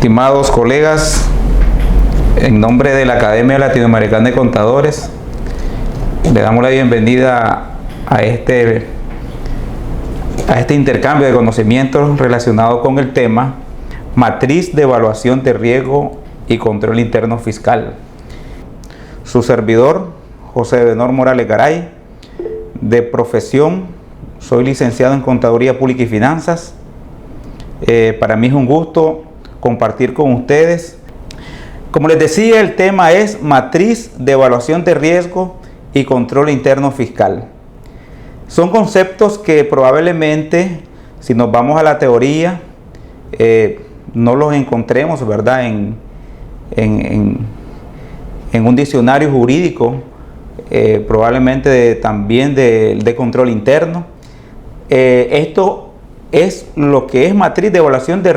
Estimados colegas, en nombre de la Academia Latinoamericana de Contadores, le damos la bienvenida a este intercambio de conocimientos relacionado con el tema Matriz de Evaluación de Riesgo y Control Interno Fiscal. Su servidor, José Benor Morales Garay, de profesión soy licenciado en Contaduría Pública y Finanzas. Para mí es un gusto compartir con ustedes. Como les decía, el tema es Matriz de Evaluación de Riesgo y Control Interno Fiscal. Son conceptos que probablemente, si nos vamos a la teoría, no los encontremos, ¿verdad?, en un diccionario jurídico, probablemente también de control interno. Esto es lo que es matriz de evaluación de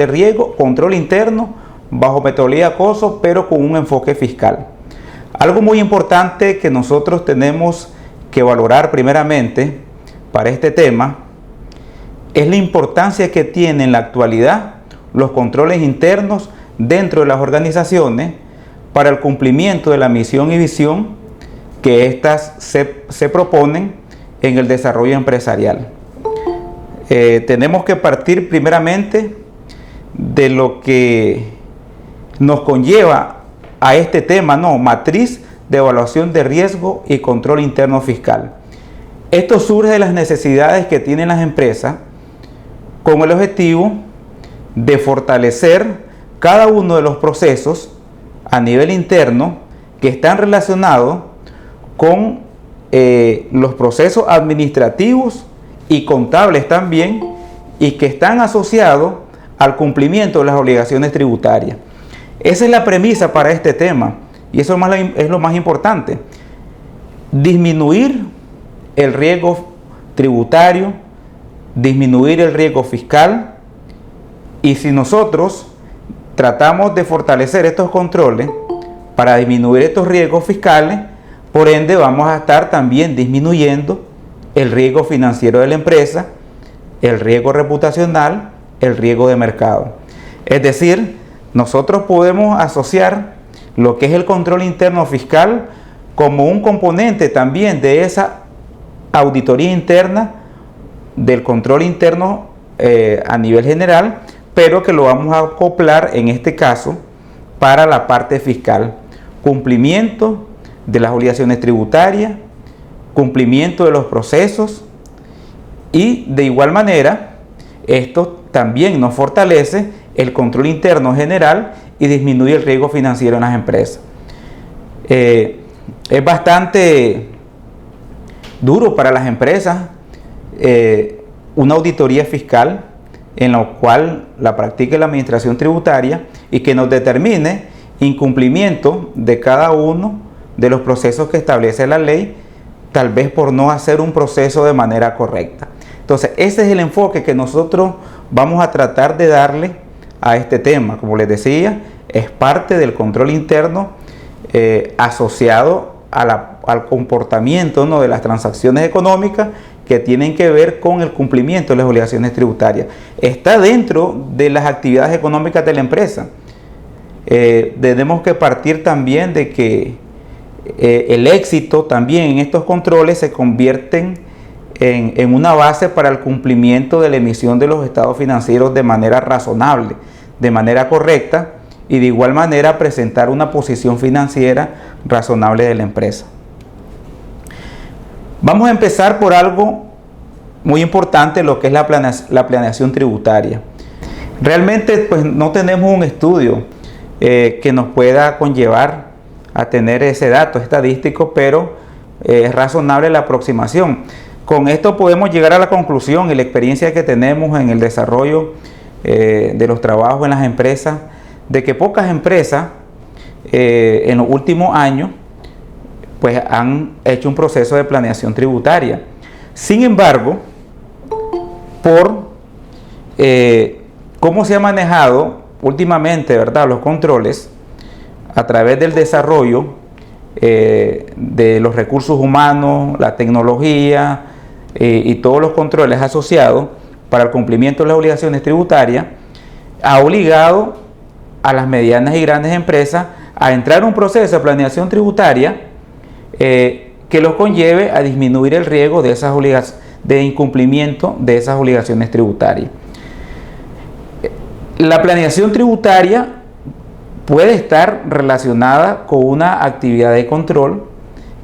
riesgo, control interno, bajo metodología COSO, pero con un enfoque fiscal. Algo muy importante que nosotros tenemos que valorar primeramente para este tema es la importancia que tienen en la actualidad los controles internos dentro de las organizaciones para el cumplimiento de la misión y visión que éstas se proponen en el desarrollo empresarial. Tenemos que partir primeramente de lo que nos conlleva a este tema, matriz de evaluación de riesgo y control interno fiscal. Esto surge de las necesidades que tienen las empresas con el objetivo de fortalecer cada uno de los procesos a nivel interno que están relacionados con los procesos administrativos y contables también, y que están asociados al cumplimiento de las obligaciones tributarias. Esa es la premisa para este tema, y eso es lo más importante: disminuir el riesgo tributario, disminuir el riesgo fiscal. Y si nosotros tratamos de fortalecer estos controles para disminuir estos riesgos fiscales, por ende vamos a estar también disminuyendo el riesgo financiero de la empresa, el riesgo reputacional, el riesgo de mercado. Es decir, nosotros podemos asociar lo que es el control interno fiscal como un componente también de esa auditoría interna del control interno a nivel general, pero que lo vamos a acoplar en este caso para la parte fiscal: cumplimiento de las obligaciones tributarias, cumplimiento de los procesos, y de igual manera esto también nos fortalece el control interno general y disminuye el riesgo financiero en las empresas. Es bastante duro para las empresas una auditoría fiscal en la cual la practique la administración tributaria y que nos determine incumplimiento de cada uno de los procesos que establece la ley, tal vez por no hacer un proceso de manera correcta. Entonces, ese es el enfoque que nosotros vamos a tratar de darle a este tema. Como les decía, es parte del control interno asociado al comportamiento de las transacciones económicas que tienen que ver con el cumplimiento de las obligaciones tributarias. Está dentro de las actividades económicas de la empresa. Tenemos que partir también de que el éxito también en estos controles se convierten en una base para el cumplimiento de la emisión de los estados financieros de manera razonable, de manera correcta, y de igual manera presentar una posición financiera razonable de la empresa. Vamos a empezar por algo muy importante, lo que es la planeación tributaria. Realmente pues no tenemos un estudio que nos pueda conllevar a tener ese dato estadístico, pero es razonable la aproximación. Con esto podemos llegar a la conclusión y la experiencia que tenemos en el desarrollo de los trabajos en las empresas, de que pocas empresas en los últimos años pues han hecho un proceso de planeación tributaria. Sin embargo, por cómo se ha manejado últimamente, ¿verdad?, los controles a través del desarrollo de los recursos humanos, la tecnología y todos los controles asociados para el cumplimiento de las obligaciones tributarias, ha obligado a las medianas y grandes empresas a entrar en un proceso de planeación tributaria que los conlleve a disminuir el riesgo de esas de incumplimiento de esas obligaciones tributarias. La planeación tributaria puede estar relacionada con una actividad de control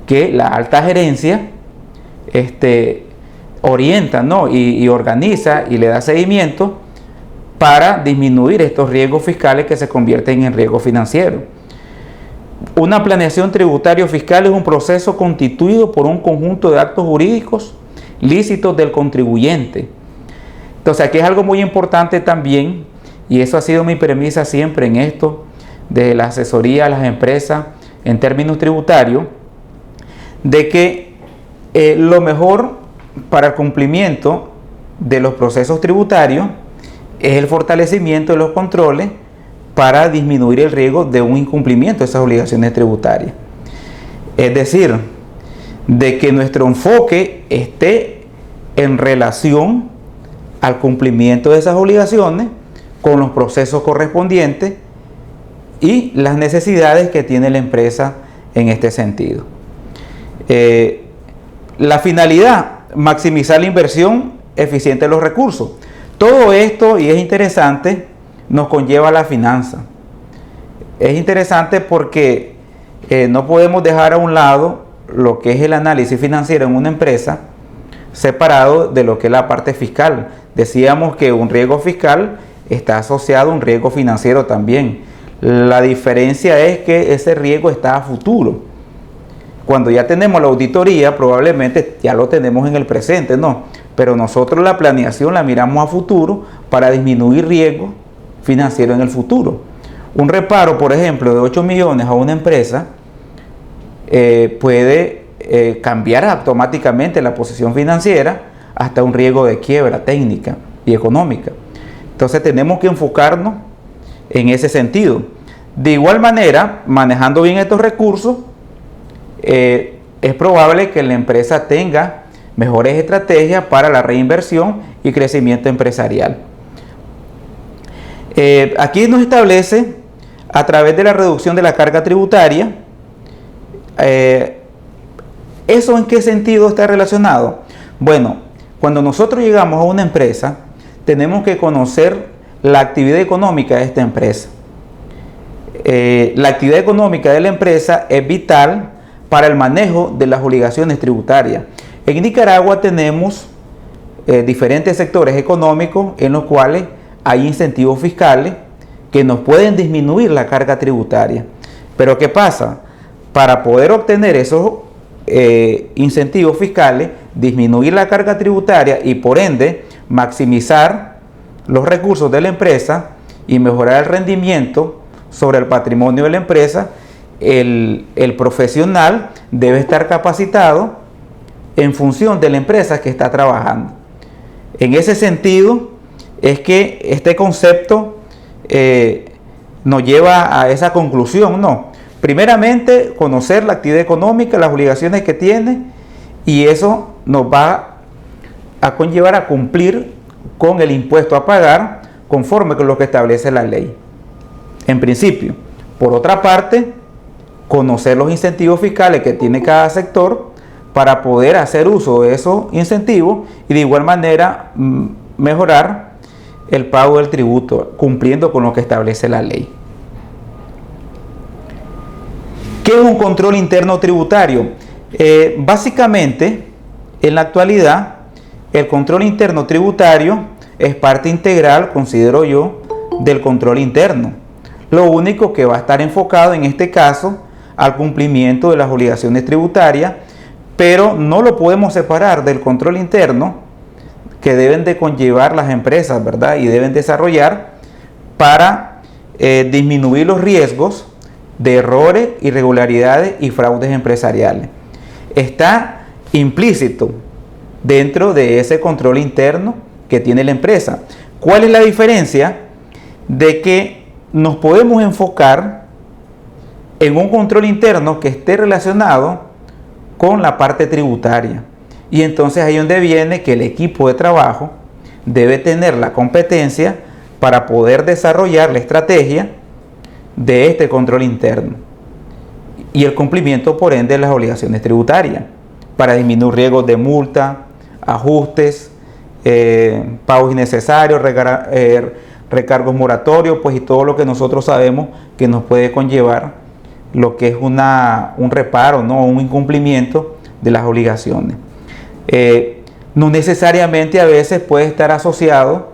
que la alta gerencia orienta, ¿no? y organiza y le da seguimiento para disminuir estos riesgos fiscales que se convierten en riesgos financieros. Una planeación tributaria fiscal es un proceso constituido por un conjunto de actos jurídicos lícitos del contribuyente. Entonces aquí es algo muy importante también, y eso ha sido mi premisa siempre en esto de la asesoría a las empresas en términos tributarios, de que lo mejor para el cumplimiento de los procesos tributarios es el fortalecimiento de los controles para disminuir el riesgo de un incumplimiento de esas obligaciones tributarias. Es decir, de que nuestro enfoque esté en relación al cumplimiento de esas obligaciones con los procesos correspondientes y las necesidades que tiene la empresa en este sentido. La finalidad, maximizar la inversión eficiente de los recursos. Todo esto, y es interesante, nos conlleva a la finanza. Es interesante porque no podemos dejar a un lado lo que es el análisis financiero en una empresa separado de lo que es la parte fiscal. Decíamos que un riesgo fiscal está asociado a un riesgo financiero también. La diferencia es que ese riesgo está a futuro. Cuando ya tenemos la auditoría, probablemente ya lo tenemos en el presente, ¿no? Pero nosotros la planeación la miramos a futuro para disminuir riesgo financiero en el futuro. Un reparo, por ejemplo, de 8 millones a una empresa puede cambiar automáticamente la posición financiera hasta un riesgo de quiebra técnica y económica. Entonces tenemos que enfocarnos en ese sentido. De igual manera, manejando bien estos recursos, es probable que la empresa tenga mejores estrategias para la reinversión y crecimiento empresarial. Aquí nos establece, a través de la reducción de la carga tributaria, ¿eso en qué sentido está relacionado? Bueno, cuando nosotros llegamos a una empresa, tenemos que conocer la actividad económica de esta empresa. La actividad económica de la empresa es vital para el manejo de las obligaciones tributarias. En Nicaragua tenemos diferentes sectores económicos en los cuales hay incentivos fiscales que nos pueden disminuir la carga tributaria. Pero ¿qué pasa? Para poder obtener esos incentivos fiscales, disminuir la carga tributaria y por ende maximizar los recursos de la empresa y mejorar el rendimiento sobre el patrimonio de la empresa, el profesional debe estar capacitado en función de la empresa que está trabajando. En ese sentido es que este concepto nos lleva a esa conclusión, ¿no? Primeramente, conocer la actividad económica, las obligaciones que tiene, y eso nos va a conllevar a cumplir con el impuesto a pagar conforme con lo que establece la ley, en principio. Por otra parte, conocer los incentivos fiscales que tiene cada sector para poder hacer uso de esos incentivos y de igual manera mejorar el pago del tributo, cumpliendo con lo que establece la ley. ¿Qué es un control interno tributario? Básicamente, en la actualidad, el control interno tributario es parte integral, considero yo, del control interno. Lo único que va a estar enfocado en este caso al cumplimiento de las obligaciones tributarias, pero no lo podemos separar del control interno que deben de conllevar las empresas, ¿verdad? Y deben desarrollar para disminuir los riesgos de errores, irregularidades y fraudes empresariales. Está implícito dentro de ese control interno que tiene la empresa. ¿Cuál es la diferencia? De que nos podemos enfocar en un control interno que esté relacionado con la parte tributaria. Y entonces ahí es donde viene que el equipo de trabajo debe tener la competencia para poder desarrollar la estrategia de este control interno y el cumplimiento por ende de las obligaciones tributarias para disminuir riesgos de multa, ajustes, pagos innecesarios, recargos moratorios, pues y todo lo que nosotros sabemos que nos puede conllevar lo que es un reparo, ¿no? Un incumplimiento de las obligaciones. No necesariamente a veces puede estar asociado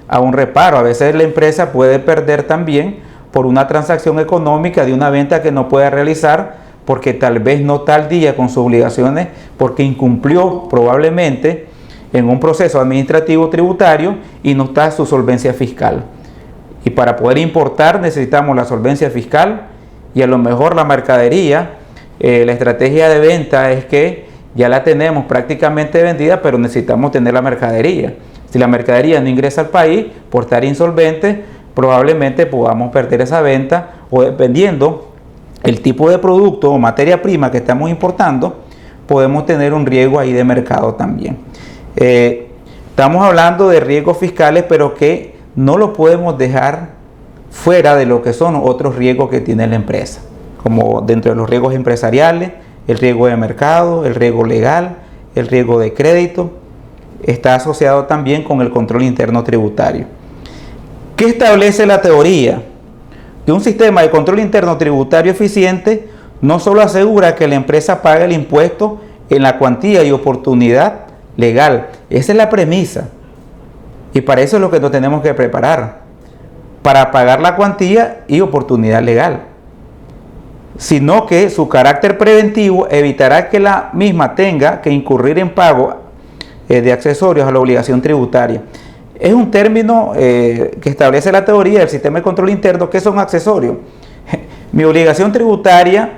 a un reparo. A veces la empresa puede perder también por una transacción económica de una venta que no puede realizar porque tal vez no está al día con sus obligaciones, porque incumplió probablemente en un proceso administrativo tributario y no está su solvencia fiscal. Y para poder importar necesitamos la solvencia fiscal y a lo mejor la mercadería, la estrategia de venta es que ya la tenemos prácticamente vendida, pero necesitamos tener la mercadería. Si la mercadería no ingresa al país por estar insolvente, probablemente podamos perder esa venta o dependiendo el tipo de producto o materia prima que estamos importando, podemos tener un riesgo ahí de mercado también. Estamos hablando de riesgos fiscales, pero que no lo podemos dejar fuera de lo que son otros riesgos que tiene la empresa, como dentro de los riesgos empresariales, el riesgo de mercado, el riesgo legal, el riesgo de crédito, está asociado también con el control interno tributario. ¿Qué establece la teoría? Que un sistema de control interno tributario eficiente no solo asegura que la empresa pague el impuesto en la cuantía y oportunidad legal, esa es la premisa, y para eso es lo que nos tenemos que preparar, para pagar la cuantía y oportunidad legal, sino que su carácter preventivo evitará que la misma tenga que incurrir en pago de accesorios a la obligación tributaria. Es un término que establece la teoría del sistema de control interno. ¿Qué son accesorios? Mi obligación tributaria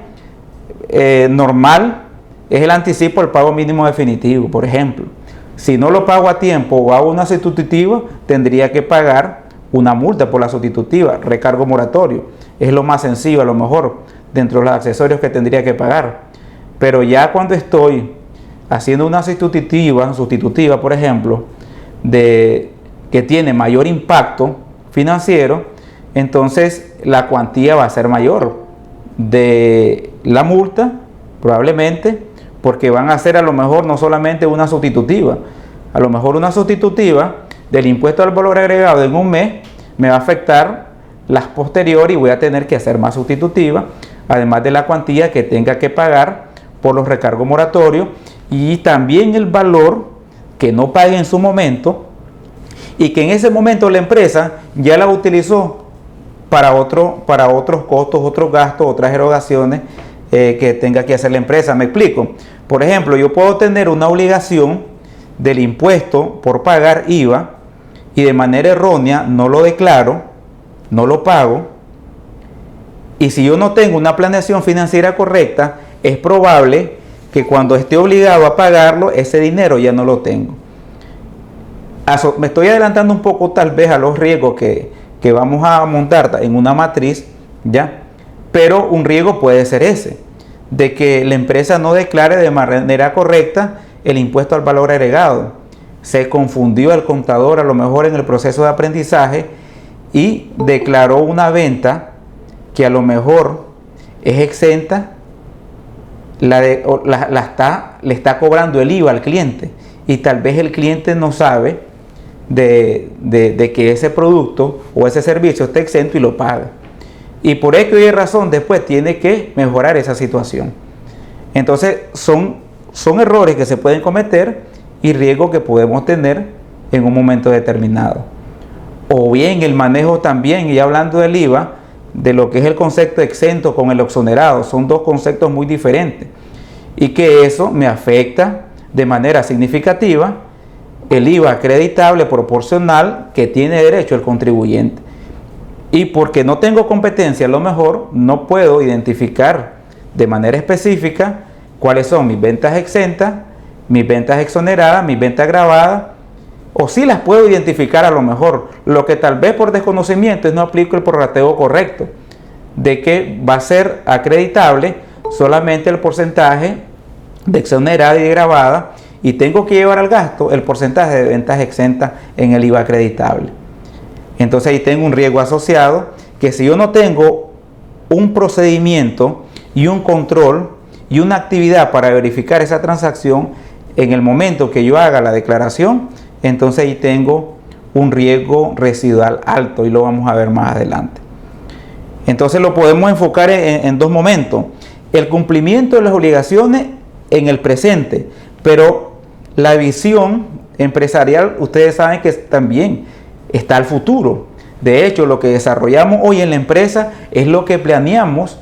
normal es el anticipo del pago mínimo definitivo, por ejemplo. Si no lo pago a tiempo o hago una sustitutiva, tendría que pagar una multa por la sustitutiva, recargo moratorio. Es lo más sencillo, a lo mejor, dentro de los accesorios que tendría que pagar. Pero ya cuando estoy haciendo una sustitutiva, por ejemplo, que tiene mayor impacto financiero, entonces la cuantía va a ser mayor de la multa, probablemente, porque van a hacer a lo mejor no solamente una sustitutiva, a lo mejor una sustitutiva del impuesto al valor agregado en un mes me va a afectar las posteriores y voy a tener que hacer más sustitutiva, además de la cuantía que tenga que pagar por los recargos moratorios y también el valor que no pague en su momento y que en ese momento la empresa ya la utilizó para otros costos, otros gastos, otras erogaciones que tenga que hacer la empresa. Me explico. Por ejemplo, yo puedo tener una obligación del impuesto por pagar IVA y de manera errónea no lo declaro, no lo pago, y si yo no tengo una planeación financiera correcta, es probable que cuando esté obligado a pagarlo, ese dinero ya no lo tengo. Me estoy adelantando un poco tal vez a los riesgos que vamos a montar en una matriz, ¿ya? Pero un riesgo puede ser ese, de que la empresa no declare de manera correcta el impuesto al valor agregado. Se confundió el contador a lo mejor en el proceso de aprendizaje y declaró una venta que a lo mejor es exenta, le está cobrando el IVA al cliente y tal vez el cliente no sabe de que ese producto o ese servicio está exento y lo paga. Y por eso y razón después tiene que mejorar esa situación. Entonces son errores que se pueden cometer y riesgos que podemos tener en un momento determinado. O bien el manejo también, y hablando del IVA, de lo que es el concepto exento con el exonerado, son dos conceptos muy diferentes. Y que eso me afecta de manera significativa el IVA acreditable proporcional que tiene derecho el contribuyente. Y porque no tengo competencia, a lo mejor no puedo identificar de manera específica cuáles son mis ventas exentas, mis ventas exoneradas, mis ventas gravadas, o sí las puedo identificar a lo mejor. Lo que tal vez por desconocimiento es no aplico el prorrateo correcto, de que va a ser acreditable solamente el porcentaje de exonerada y de gravada, y tengo que llevar al gasto el porcentaje de ventas exentas en el IVA acreditable. Entonces ahí tengo un riesgo asociado, que si yo no tengo un procedimiento y un control y una actividad para verificar esa transacción en el momento que yo haga la declaración, entonces ahí tengo un riesgo residual alto y lo vamos a ver más adelante. Entonces lo podemos enfocar en dos momentos: el cumplimiento de las obligaciones en el presente, pero la visión empresarial, ustedes saben que también está al futuro. De hecho, lo que desarrollamos hoy en la empresa es lo que planeamos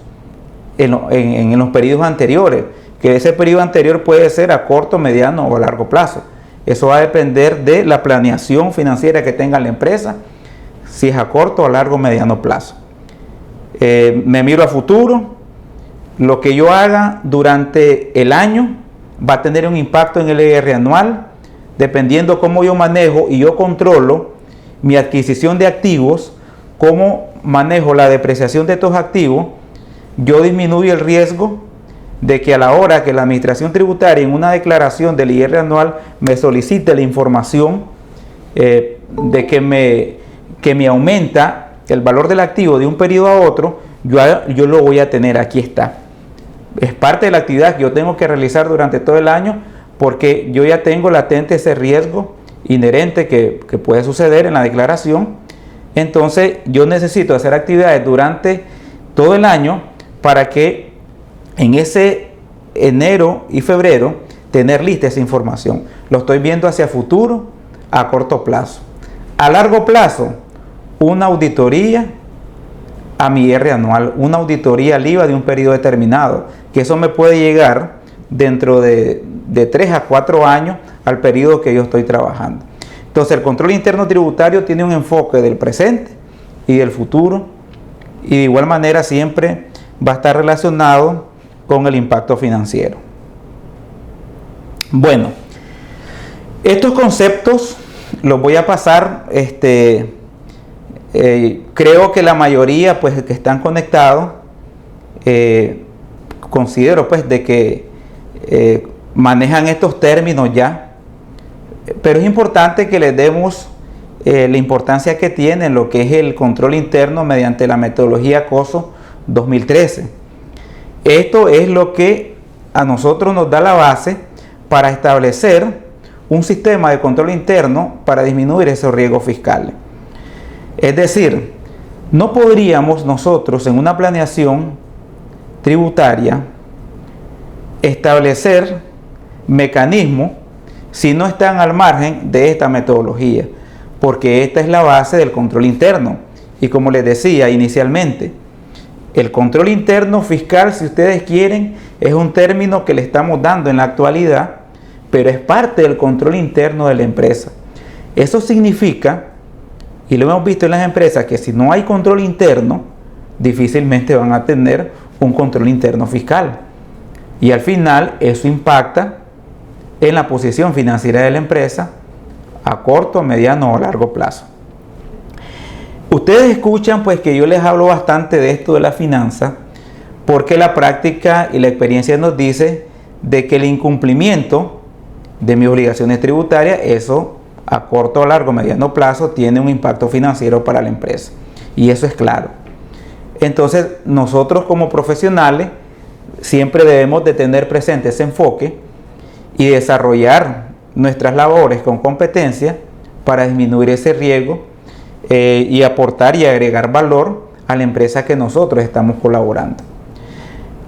en los periodos anteriores, que ese periodo anterior puede ser a corto, mediano o a largo plazo. Eso va a depender de la planeación financiera que tenga la empresa, si es a corto, a largo o mediano plazo. Me miro a futuro. Lo que yo haga durante el año va a tener un impacto en el ER anual, dependiendo cómo yo manejo y yo controlo mi adquisición de activos, cómo manejo la depreciación de estos activos. Yo disminuyo el riesgo de que a la hora que la administración tributaria en una declaración del IR anual me solicite la información de que me aumenta el valor del activo de un periodo a otro, yo lo voy a tener. Aquí está. Es parte de la actividad que yo tengo que realizar durante todo el año, porque yo ya tengo latente ese riesgo inherente que puede suceder en la declaración. Entonces yo necesito hacer actividades durante todo el año para que en ese enero y febrero tener lista esa información. Lo estoy viendo hacia futuro, a corto plazo. A largo plazo, una auditoría a mi IR anual, una auditoría al IVA de un periodo determinado, que eso me puede llegar dentro de 3 a 4 años al periodo que yo estoy trabajando. Entonces el control interno tributario tiene un enfoque del presente y del futuro, y de igual manera siempre va a estar relacionado con el impacto financiero. Bueno, estos conceptos los voy a pasar, creo que la mayoría pues que están conectados, considero pues de que manejan estos términos ya, pero es importante que les demos la importancia que tiene lo que es el control interno mediante la metodología COSO 2013. Esto es lo que a nosotros nos da la base para establecer un sistema de control interno para disminuir esos riesgos fiscales. Es decir, no podríamos nosotros en una planeación tributaria establecer mecanismos si no están al margen de esta metodología, porque esta es la base del control interno. Y como les decía inicialmente, el control interno fiscal, si ustedes quieren, es un término que le estamos dando en la actualidad, pero es parte del control interno de la empresa. Eso significa, y lo hemos visto en las empresas, que si no hay control interno, difícilmente van a tener un control interno fiscal. Y al final eso impacta en la posición financiera de la empresa a corto, mediano o largo plazo. Ustedes escuchan pues que yo les hablo bastante de esto de la finanza, porque la práctica y la experiencia nos dice de que el incumplimiento de mis obligaciones tributarias, eso a corto, largo, mediano plazo tiene un impacto financiero para la empresa, y eso es claro. Entonces nosotros como profesionales siempre debemos de tener presente ese enfoque y desarrollar nuestras labores con competencia para disminuir ese riesgo y aportar y agregar valor a la empresa que nosotros estamos colaborando.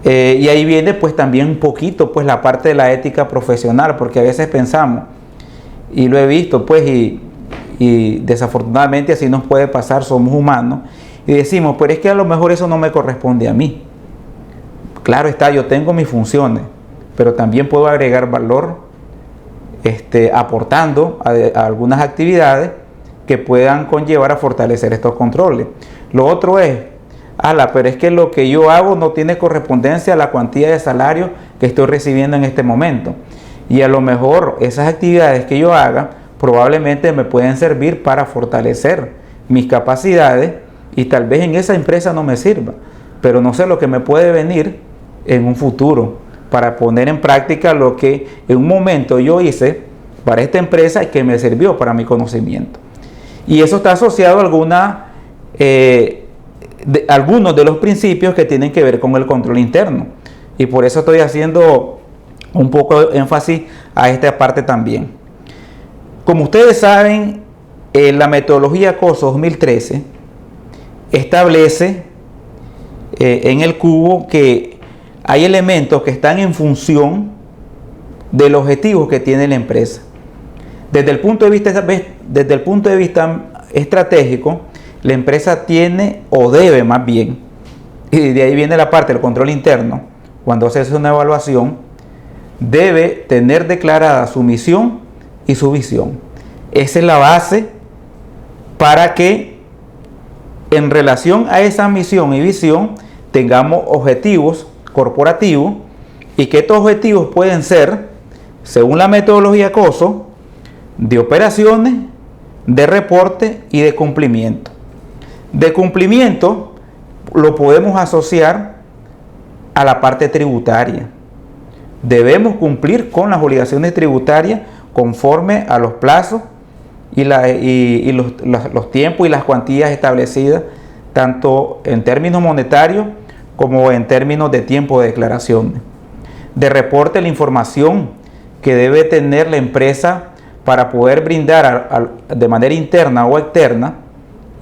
Y ahí viene pues también un poquito pues la parte de la ética profesional, porque a veces pensamos, y lo he visto pues y desafortunadamente así nos puede pasar, somos humanos, y decimos, pero es que a lo mejor eso no me corresponde a mí. Claro está, yo tengo mis funciones, pero también puedo agregar valor aportando a algunas actividades que puedan conllevar a fortalecer estos controles. Lo otro es, pero es que lo que yo hago no tiene correspondencia a la cuantía de salario que estoy recibiendo en este momento. Y a lo mejor esas actividades que yo haga probablemente me pueden servir para fortalecer mis capacidades y tal vez en esa empresa no me sirva, pero no sé lo que me puede venir en un futuro para poner en práctica lo que en un momento yo hice para esta empresa y que me sirvió para mi conocimiento. Y eso está asociado a alguna algunos de los principios que tienen que ver con el control interno. Y por eso estoy haciendo un poco de énfasis a esta parte también. Como ustedes saben, la metodología COSO 2013 establece en el cubo que hay elementos que están en función del objetivo que tiene la empresa. Desde el punto de vista estratégico, la empresa tiene o debe más bien, y de ahí viene la parte del control interno, cuando se hace una evaluación, debe tener declarada su misión y su visión. Esa es la base para que en relación a esa misión y visión tengamos objetivos corporativos, y que estos objetivos pueden ser, según la metodología COSO, de operaciones, de reporte y de cumplimiento. De cumplimiento lo podemos asociar a la parte tributaria. Debemos cumplir con las obligaciones tributarias conforme a los plazos y los tiempos y las cuantías establecidas, tanto en términos monetarios como en términos de tiempo de declaración. De reporte, la información que debe tener la empresa para poder brindar de manera interna o externa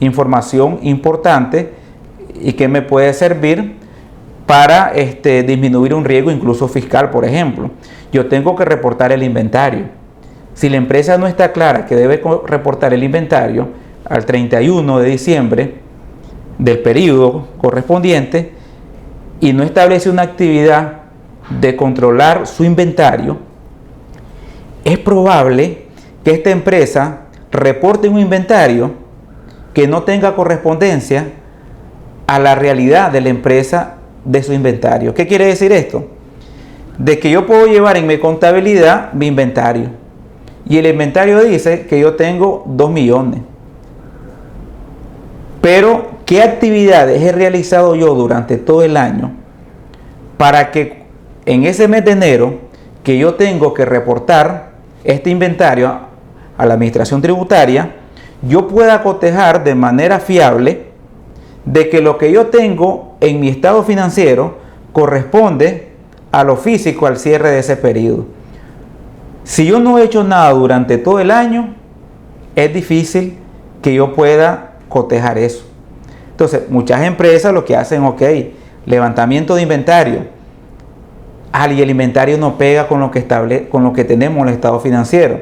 información importante y que me puede servir para disminuir un riesgo incluso fiscal. Por ejemplo, yo tengo que reportar el inventario. Si la empresa no está clara que debe reportar el inventario al 31 de diciembre del periodo correspondiente y no establece una actividad de controlar su inventario, es probable que esta empresa reporte un inventario que no tenga correspondencia a la realidad de la empresa de su inventario. ¿Qué quiere decir esto? De que yo puedo llevar en mi contabilidad mi inventario, y el inventario dice que yo tengo 2 millones. Pero, ¿qué actividades he realizado yo durante todo el año para que en ese mes de enero que yo tengo que reportar este inventario a la administración tributaria, yo pueda cotejar de manera fiable de que lo que yo tengo en mi estado financiero corresponde a lo físico al cierre de ese periodo? Si yo no he hecho nada durante todo el año, es difícil que yo pueda cotejar eso. Entonces, muchas empresas lo que hacen, levantamiento de inventario. Y el inventario no pega con lo que tenemos en el estado financiero.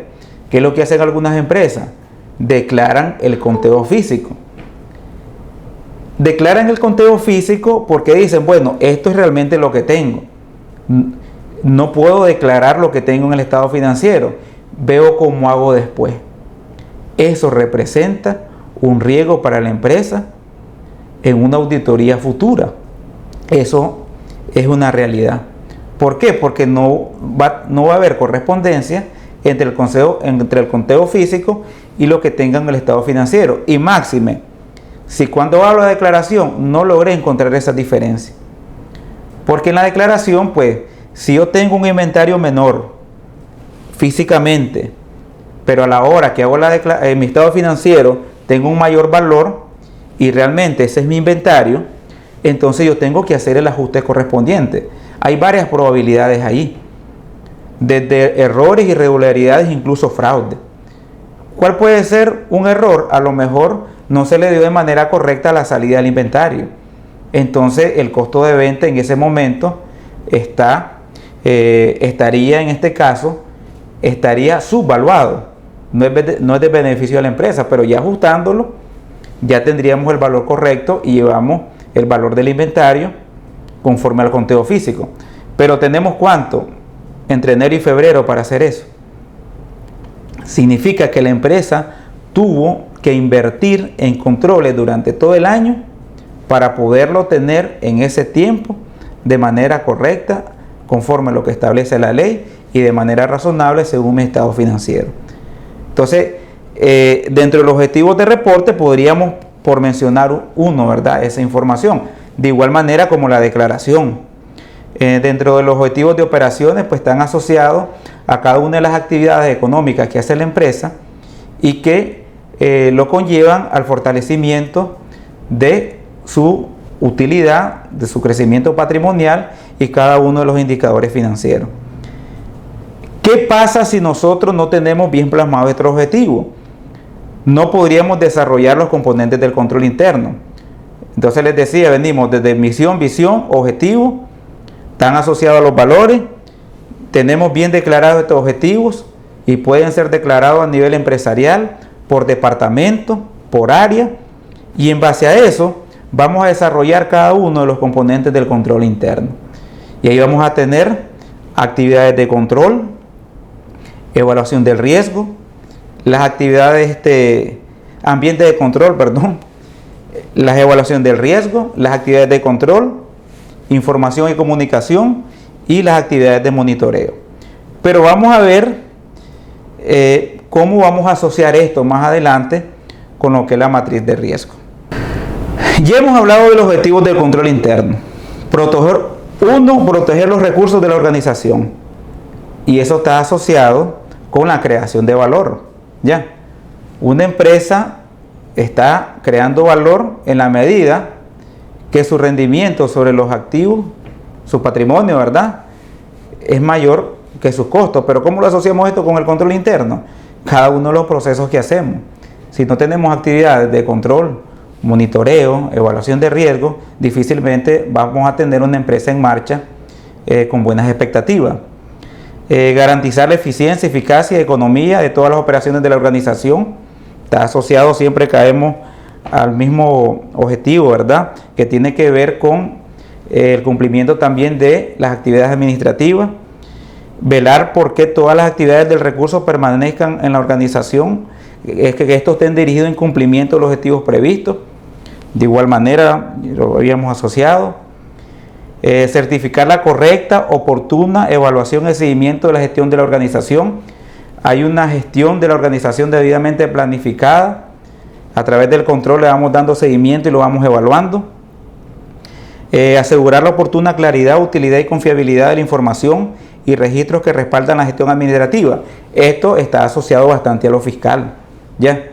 ¿Qué es lo que hacen algunas empresas? Declaran el conteo físico. Declaran el conteo físico porque dicen, bueno, esto es realmente lo que tengo. No puedo declarar lo que tengo en el estado financiero. Veo cómo hago después. Eso representa un riesgo para la empresa en una auditoría futura. Eso es una realidad. ¿Por qué? Porque no va a haber correspondencia entre el conteo físico y lo que tenga en el estado financiero. Y máxime, si cuando hago la declaración no logré encontrar esa diferencia. Porque en la declaración, pues, si yo tengo un inventario menor físicamente, pero a la hora que hago en mi estado financiero tengo un mayor valor y realmente ese es mi inventario, entonces yo tengo que hacer el ajuste correspondiente. Hay varias probabilidades ahí, desde errores, irregularidades, incluso fraude. ¿Cuál puede ser un error? A lo mejor no se le dio de manera correcta la salida del inventario. Entonces el costo de venta en ese momento estaría, en este caso, estaría subvaluado. No es de beneficio de la empresa, pero ya ajustándolo, ya tendríamos el valor correcto y llevamos el valor del inventario conforme al conteo físico. Pero tenemos ¿cuánto? Entre enero y febrero para hacer eso. Significa que la empresa tuvo que invertir en controles durante todo el año para poderlo tener en ese tiempo de manera correcta, conforme a lo que establece la ley y de manera razonable según mi estado financiero. Entonces, dentro de los objetivos de reporte podríamos, por mencionar uno, ¿verdad?, esa información. De igual manera como la declaración. Dentro de los objetivos de operaciones, pues están asociados a cada una de las actividades económicas que hace la empresa y que lo conllevan al fortalecimiento de su utilidad, de su crecimiento patrimonial y cada uno de los indicadores financieros. ¿Qué pasa si nosotros no tenemos bien plasmado nuestro objetivo? No podríamos desarrollar los componentes del control interno. Entonces les decía, venimos desde misión, visión, objetivo, están asociados a los valores, tenemos bien declarados estos objetivos y pueden ser declarados a nivel empresarial, por departamento, por área, y en base a eso vamos a desarrollar cada uno de los componentes del control interno. Y ahí vamos a tener actividades de control, evaluación del riesgo, las actividades, ambiente de control, perdón, la evaluación del riesgo, las actividades de control, información y comunicación y las actividades de monitoreo. Pero vamos a ver cómo vamos a asociar esto más adelante con lo que es la matriz de riesgo. Ya hemos hablado de los objetivos del control interno. Proteger los recursos de la organización. Y eso está asociado con la creación de valor. ¿Ya? Una empresa está creando valor en la medida que su rendimiento sobre los activos, su patrimonio, ¿verdad?, es mayor que sus costos. Pero ¿cómo lo asociamos esto con el control interno? Cada uno de los procesos que hacemos. Si no tenemos actividades de control, monitoreo, evaluación de riesgo, difícilmente vamos a tener una empresa en marcha con buenas expectativas. Garantizar la eficiencia, eficacia y economía de todas las operaciones de la organización. Está asociado, siempre caemos al mismo objetivo, ¿verdad?, que tiene que ver con el cumplimiento también de las actividades administrativas. Velar por que todas las actividades del recurso permanezcan en la organización, es que estos estén dirigidos en cumplimiento de los objetivos previstos. De igual manera, lo habíamos asociado. Certificar la correcta, oportuna evaluación y seguimiento de la gestión de la organización. Hay una gestión de la organización debidamente planificada. A través del control le vamos dando seguimiento y lo vamos evaluando. Asegurar la oportuna claridad, utilidad y confiabilidad de la información y registros que respaldan la gestión administrativa. Esto está asociado bastante a lo fiscal. ¿Ya?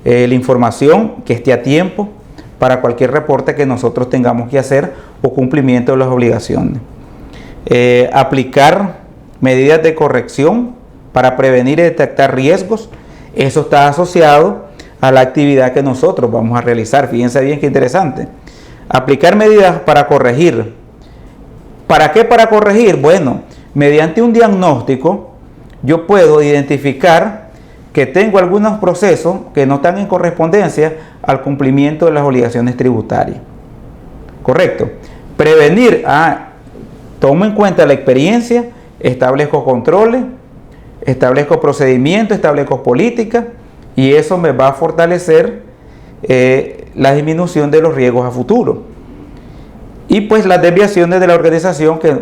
La información que esté a tiempo para cualquier reporte que nosotros tengamos que hacer o cumplimiento de las obligaciones. Aplicar medidas de corrección para prevenir y detectar riesgos. Eso está asociado a la actividad que nosotros vamos a realizar. Fíjense bien qué interesante. Aplicar medidas para corregir. ¿Para qué para corregir? Bueno, mediante un diagnóstico yo puedo identificar que tengo algunos procesos que no están en correspondencia al cumplimiento de las obligaciones tributarias. ¿Correcto? Prevenir, tomo en cuenta la experiencia, establezco controles, establezco procedimientos, establezco políticas y eso me va a fortalecer la disminución de los riesgos a futuro. Y pues las desviaciones de la organización, que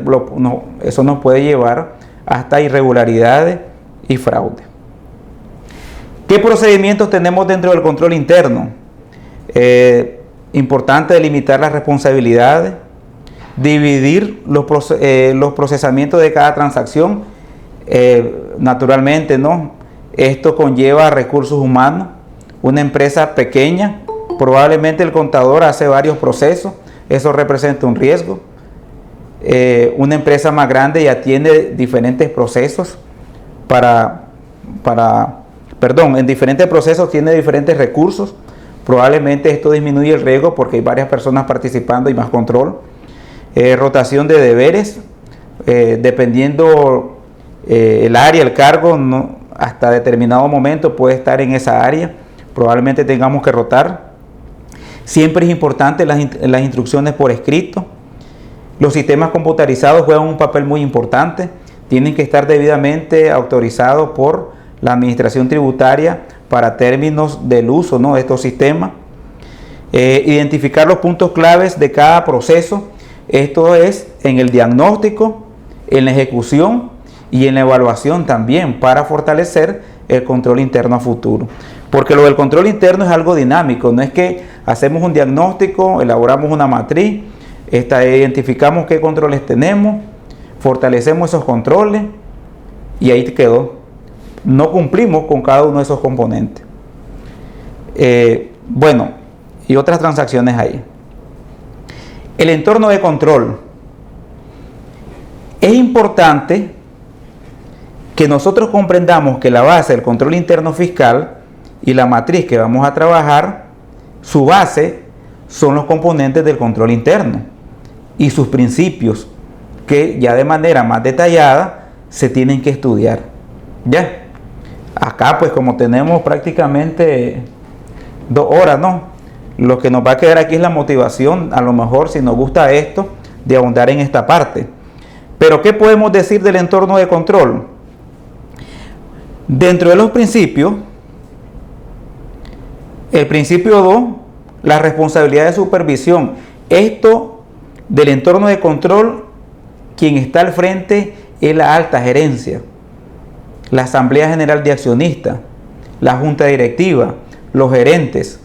eso nos puede llevar hasta irregularidades y fraude. ¿Qué procedimientos tenemos dentro del control interno? Importante delimitar las responsabilidades, dividir los procesamientos de cada transacción. Naturalmente, ¿no? Esto conlleva recursos humanos. Una empresa pequeña, probablemente el contador hace varios procesos, eso representa un riesgo. Una empresa más grande ya tiene diferentes procesos en diferentes procesos tiene diferentes recursos. Probablemente esto disminuye el riesgo porque hay varias personas participando y más control. Rotación de deberes, dependiendo el área, el cargo, hasta determinado momento puede estar en esa área. Probablemente tengamos que rotar. Siempre es importante las instrucciones por escrito. Los sistemas computarizados juegan un papel muy importante. Tienen que estar debidamente autorizados por la administración tributaria para términos del uso, ¿no?, de estos sistemas. Identificar los puntos claves de cada proceso. Esto es en el diagnóstico, en la ejecución y en la evaluación también, para fortalecer el control interno a futuro. Porque lo del control interno es algo dinámico, no es que hacemos un diagnóstico, elaboramos una matriz, identificamos qué controles tenemos, fortalecemos esos controles y ahí quedó. No cumplimos con cada uno de esos componentes. Bueno, y otras transacciones ahí. El entorno de control. Es importante que nosotros comprendamos que la base del control interno fiscal y la matriz que vamos a trabajar, su base son los componentes del control interno y sus principios, que ya de manera más detallada se tienen que estudiar. Ya, acá pues como tenemos prácticamente 2 horas, ¿no? Lo que nos va a quedar aquí es la motivación, a lo mejor si nos gusta esto, de ahondar en esta parte. Pero ¿qué podemos decir del entorno de control? Dentro de los principios, el principio 2, la responsabilidad de supervisión. Esto del entorno de control, quien está al frente es la alta gerencia, la Asamblea General de Accionistas, la Junta Directiva, los gerentes,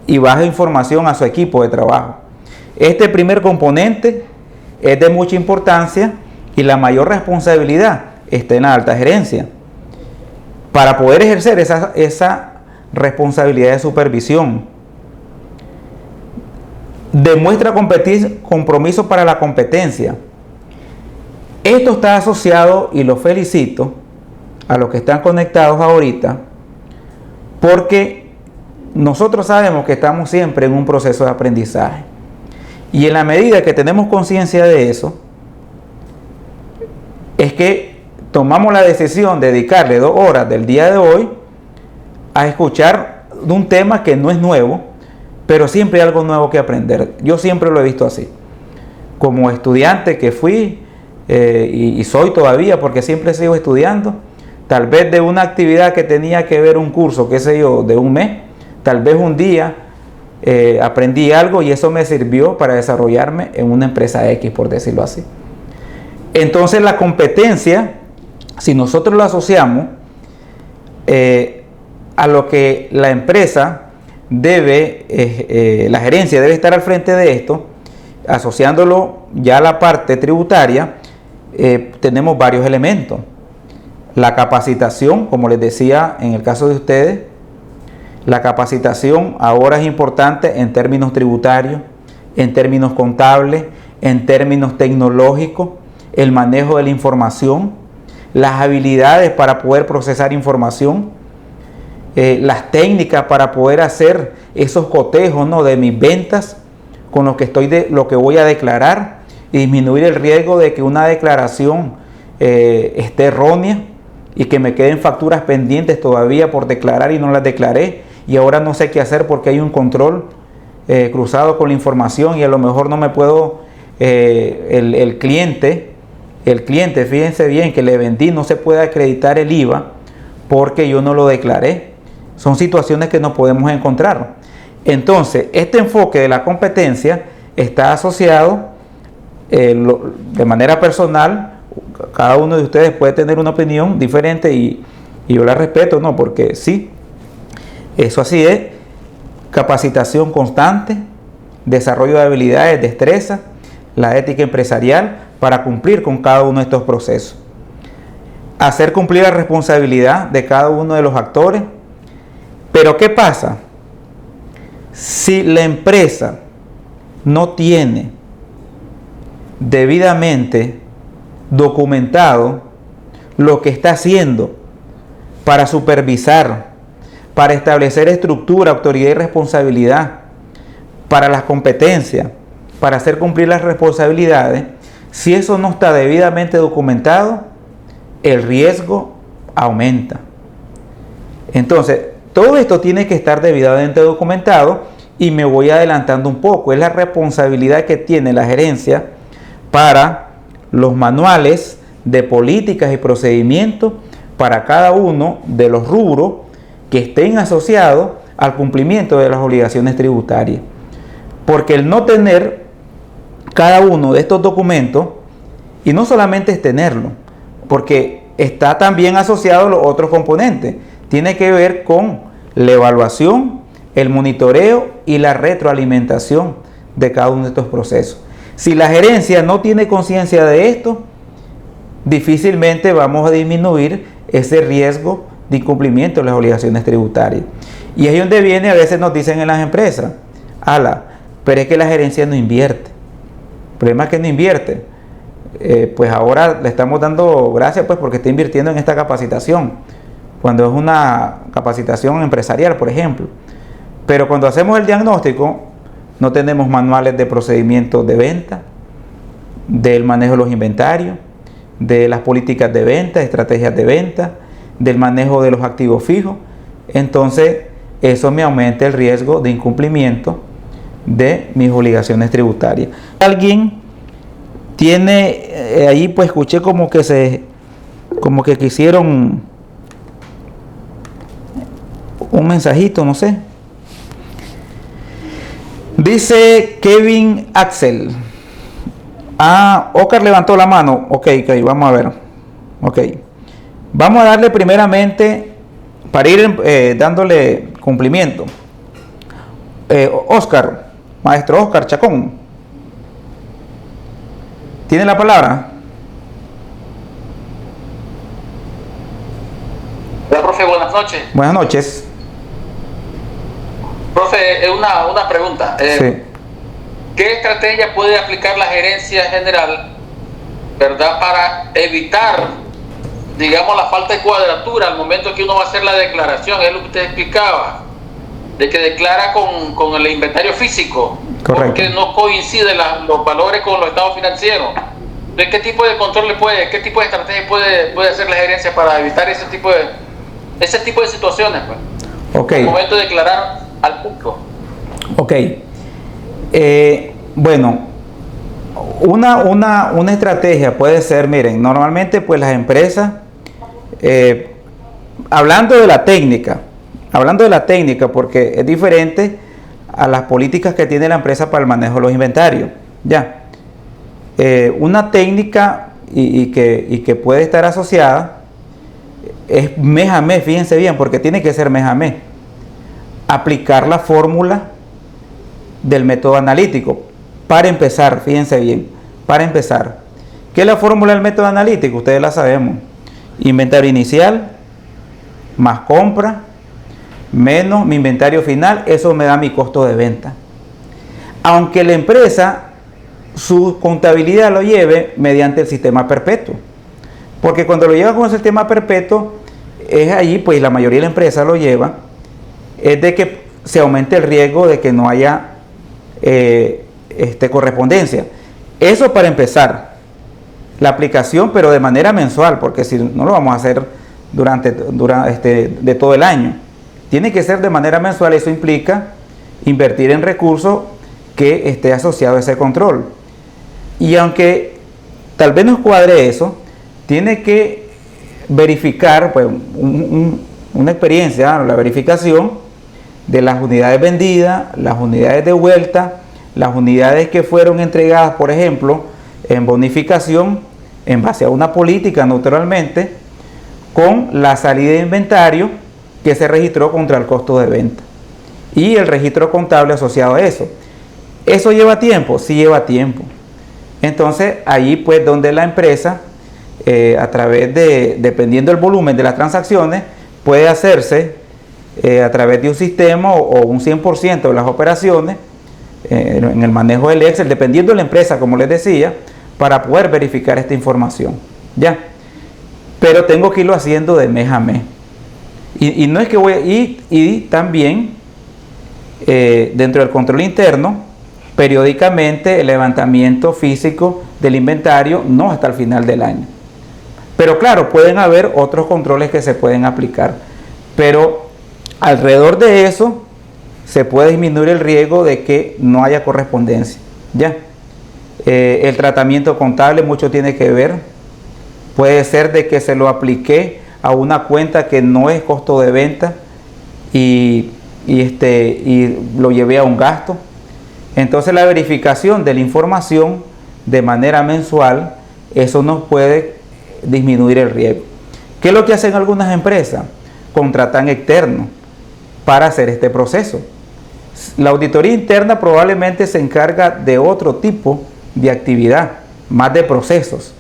y baja información a su equipo de trabajo. Este primer componente es de mucha importancia y la mayor responsabilidad está en la alta gerencia. Para poder ejercer esa responsabilidad de supervisión, demuestra compromiso para la competencia. Esto está asociado, y los felicito a los que están conectados ahorita, porque nosotros sabemos que estamos siempre en un proceso de aprendizaje. Y en la medida que tenemos conciencia de eso, es que tomamos la decisión de dedicarle 2 horas del día de hoy a escuchar de un tema que no es nuevo, pero siempre hay algo nuevo que aprender. Yo siempre lo he visto así. Como estudiante que fui y soy todavía, porque siempre sigo estudiando, tal vez de una actividad que tenía que ver un curso, qué sé yo, de un mes, tal vez un día aprendí algo y eso me sirvió para desarrollarme en una empresa X, por decirlo así. Entonces la competencia, si nosotros lo asociamos a lo que la empresa debe, la gerencia debe estar al frente de esto, asociándolo ya a la parte tributaria, tenemos varios elementos. La capacitación, como les decía en el caso de ustedes, la capacitación ahora es importante en términos tributarios, en términos contables, en términos tecnológicos, el manejo de la información, las habilidades para poder procesar información, las técnicas para poder hacer esos cotejos, ¿no?, de mis ventas con lo que voy a declarar y disminuir el riesgo de que una declaración esté errónea y que me queden facturas pendientes todavía por declarar y no las declaré y ahora no sé qué hacer porque hay un control cruzado con la información y a lo mejor no me puedo, el cliente, fíjense bien, que le vendí, no se puede acreditar el IVA porque yo no lo declaré. Son situaciones que nos podemos encontrar. Entonces, este enfoque de la competencia está asociado de manera personal. Cada uno de ustedes puede tener una opinión diferente y yo la respeto, ¿no? Porque sí, eso así es. Capacitación constante, desarrollo de habilidades, destreza, la ética empresarial para cumplir con cada uno de estos procesos. Hacer cumplir la responsabilidad de cada uno de los actores. Pero ¿qué pasa? Si la empresa no tiene debidamente documentado lo que está haciendo para supervisar, para establecer estructura, autoridad y responsabilidad, para las competencias, para hacer cumplir las responsabilidades, si eso no está debidamente documentado, el riesgo aumenta. Entonces, todo esto tiene que estar debidamente documentado y me voy adelantando un poco. Es la responsabilidad que tiene la gerencia para los manuales de políticas y procedimientos para cada uno de los rubros que estén asociados al cumplimiento de las obligaciones tributarias. Porque el no tener cada uno de estos documentos, y no solamente es tenerlo, porque está también asociado a los otros componentes, tiene que ver con la evaluación, el monitoreo y la retroalimentación de cada uno de estos procesos. Si la gerencia no tiene conciencia de esto, difícilmente vamos a disminuir ese riesgo de incumplimiento de las obligaciones tributarias. Y ahí es donde viene, a veces nos dicen en las empresas, pero es que la gerencia no invierte. problema es que no invierte. Pues ahora le estamos dando gracias pues porque está invirtiendo en esta capacitación, cuando es una capacitación empresarial, por ejemplo. Pero cuando hacemos el diagnóstico, no tenemos manuales de procedimientos de venta, del manejo de los inventarios, de las políticas de venta, estrategias de venta, del manejo de los activos fijos. Entonces, eso me aumenta el riesgo de incumplimiento de mis obligaciones tributarias. Alguien tiene, ahí pues escuché como que quisieron un mensajito, no sé. Dice Kevin Axel. Oscar levantó la mano. Ok, vamos a ver. Ok. Vamos a darle primeramente, para ir dándole cumplimiento. Oscar, maestro Oscar Chacón. ¿Tiene la palabra? Hola, profe, buenas noches. Buenas noches. Profe, una pregunta. Sí. ¿Qué estrategia puede aplicar la gerencia general, verdad, para evitar, digamos, la falta de cuadratura al momento que uno va a hacer la declaración? Es lo que usted explicaba, de que declara con el inventario físico. Correcto. Porque no coinciden los valores con los estados financieros. Entonces, ¿qué tipo de control qué tipo de estrategia puede hacer la gerencia para evitar ese tipo de situaciones, pues? Ok. Al momento de declarar al público. Ok. Bueno, una estrategia puede ser, miren, normalmente pues las empresas, hablando de la técnica, porque es diferente a las políticas que tiene la empresa para el manejo de los inventarios, ya. Una técnica y que puede estar asociada es mes a mes, fíjense bien, porque tiene que ser mes a mes. Aplicar la fórmula del método analítico. Para empezar, fíjense bien, para empezar, ¿qué es la fórmula del método analítico? Ustedes la sabemos. Inventario inicial más compra menos mi inventario final, eso me da mi costo de venta. Aunque la empresa su contabilidad lo lleve mediante el sistema perpetuo, porque cuando lo lleva con el sistema perpetuo, es allí, pues la mayoría de la empresa lo lleva, es de que se aumente el riesgo de que no haya correspondencia. Eso para empezar. La aplicación, pero de manera mensual, porque si no lo vamos a hacer durante de todo el año. Tiene que ser de manera mensual. Eso implica invertir en recursos que esté asociado a ese control. Y aunque tal vez nos cuadre eso, tiene que verificar, pues, una experiencia, la verificación de las unidades vendidas, las unidades de vuelta, las unidades que fueron entregadas, por ejemplo, en bonificación, en base a una política, naturalmente, con la salida de inventario que se registró contra el costo de venta y el registro contable asociado a eso. ¿Eso lleva tiempo? Sí lleva tiempo. Entonces, ahí pues donde la empresa, a través dependiendo del volumen de las transacciones, puede hacerse a través de un sistema o un 100% de las operaciones en el manejo del Excel, dependiendo de la empresa, como les decía, para poder verificar esta información. ¿Ya? Pero tengo que irlo haciendo de mes a mes. Y no es que voy a ir, y también dentro del control interno, periódicamente el levantamiento físico del inventario, no hasta el final del año. Pero claro, pueden haber otros controles que se pueden aplicar. Pero alrededor de eso se puede disminuir el riesgo de que no haya correspondencia. ¿Ya? El tratamiento contable mucho tiene que ver. Puede ser de que se lo apliqué a una cuenta que no es costo de venta y lo llevé a un gasto. Entonces la verificación de la información de manera mensual, eso nos puede disminuir el riesgo. ¿Qué es lo que hacen algunas empresas? Contratan externos para hacer este proceso. La auditoría interna probablemente se encarga de otro tipo de actividad, más de procesos.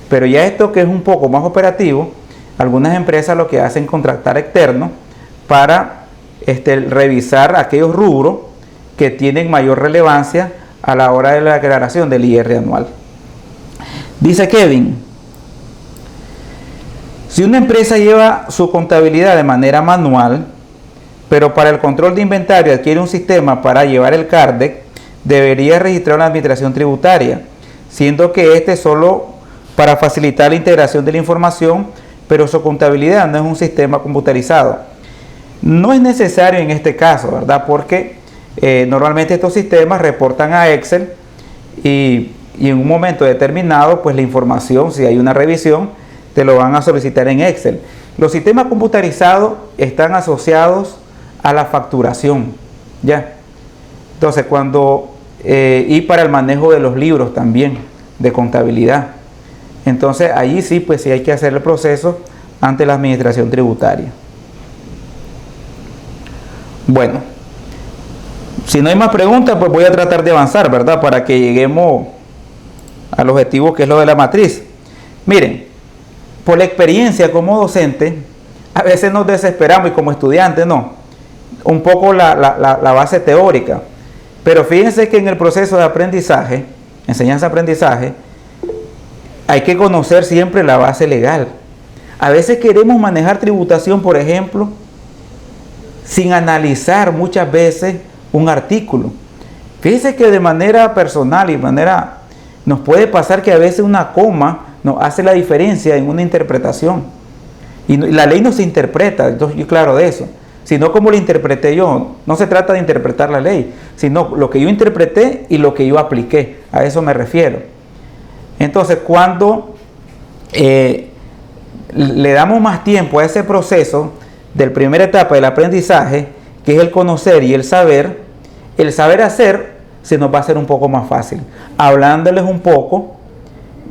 Pero ya esto que es un poco más operativo, algunas empresas lo que hacen es contratar externos para revisar aquellos rubros que tienen mayor relevancia a la hora de la declaración del IR anual. Dice Kevin, si una empresa lleva su contabilidad de manera manual, pero para el control de inventario adquiere un sistema para llevar el CARDEC, debería registrar una administración tributaria, siendo que este es solo para facilitar la integración de la información, pero su contabilidad no es un sistema computarizado. No es necesario en este caso, ¿verdad? Porque normalmente estos sistemas reportan a Excel y en un momento determinado, pues la información, si hay una revisión, te lo van a solicitar en Excel. Los sistemas computarizados están asociados a la facturación, ¿ya? Entonces, y para el manejo de los libros también, de contabilidad. Entonces, allí sí, pues sí hay que hacer el proceso ante la administración tributaria. Bueno, si no hay más preguntas, pues voy a tratar de avanzar, ¿verdad? Para que lleguemos al objetivo que es lo de la matriz. Miren, por la experiencia como docente, a veces nos desesperamos y como estudiantes, no, un poco la base teórica. Pero fíjense que en el proceso de aprendizaje, enseñanza-aprendizaje, hay que conocer siempre la base legal. A veces queremos manejar tributación, por ejemplo, sin analizar muchas veces un artículo. Fíjense que de manera personal y nos puede pasar que a veces una coma nos hace la diferencia en una interpretación. Y la ley no se interpreta, entonces yo claro de eso. Sino como lo interpreté yo. No se trata de interpretar la ley, sino lo que yo interpreté y lo que yo apliqué. A eso me refiero. Entonces, cuando le damos más tiempo a ese proceso de la primera etapa del aprendizaje, que es el conocer y el saber hacer se nos va a hacer un poco más fácil. Hablándoles un poco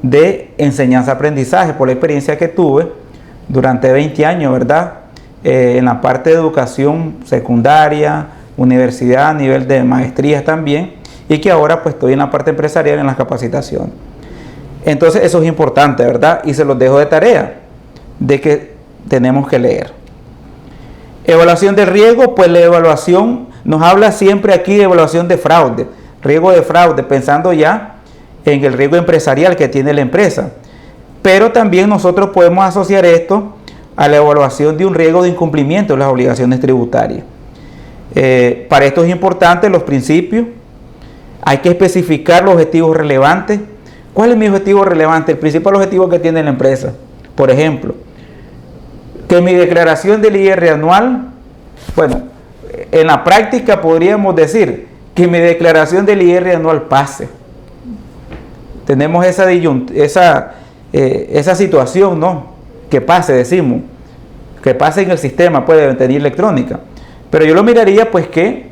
de enseñanza-aprendizaje por la experiencia que tuve durante 20 años, ¿verdad? En la parte de educación secundaria, universidad, a nivel de maestrías también, y que ahora pues estoy en la parte empresarial en las capacitaciones. Entonces eso es importante, ¿verdad? Y se los dejo de tarea, de que tenemos que leer. Evaluación de riesgo, pues la evaluación nos habla siempre aquí de evaluación de fraude, riesgo de fraude, pensando ya en el riesgo empresarial que tiene la empresa. Pero también nosotros podemos asociar esto a la evaluación de un riesgo de incumplimiento de las obligaciones tributarias. Para esto es importante los principios. Hay que especificar los objetivos relevantes. ¿Cuál es mi objetivo relevante? El principal objetivo que tiene la empresa. Por ejemplo, que mi declaración del IR anual, bueno, en la práctica podríamos decir que mi declaración del IR anual pase. Tenemos esa situación, ¿no? Que pase, decimos, que pase en el sistema, puede ventanilla electrónica. Pero yo lo miraría pues que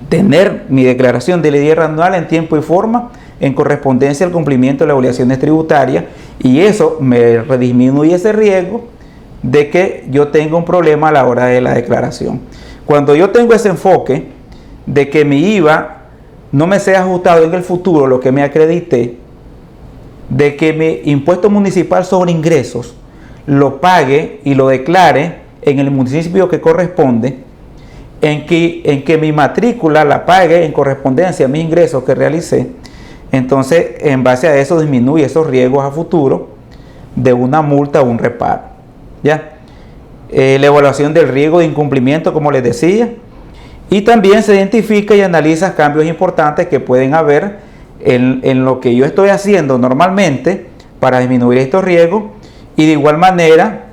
tener mi declaración del IR anual en tiempo y forma, en correspondencia al cumplimiento de las obligaciones tributarias, y eso me disminuye ese riesgo de que yo tenga un problema a la hora de la declaración. Cuando yo tengo ese enfoque de que mi IVA no me sea ajustado en el futuro, lo que me acredité, de que mi impuesto municipal sobre ingresos lo pague y lo declare en el municipio que corresponde, en que mi matrícula la pague en correspondencia a mis ingresos que realicé, entonces en base a eso disminuye esos riesgos a futuro de una multa o un reparo. ¿Ya? La evaluación del riesgo de incumplimiento, como les decía, y también se identifica y analiza cambios importantes que pueden haber en lo que yo estoy haciendo normalmente para disminuir estos riesgos, y de igual manera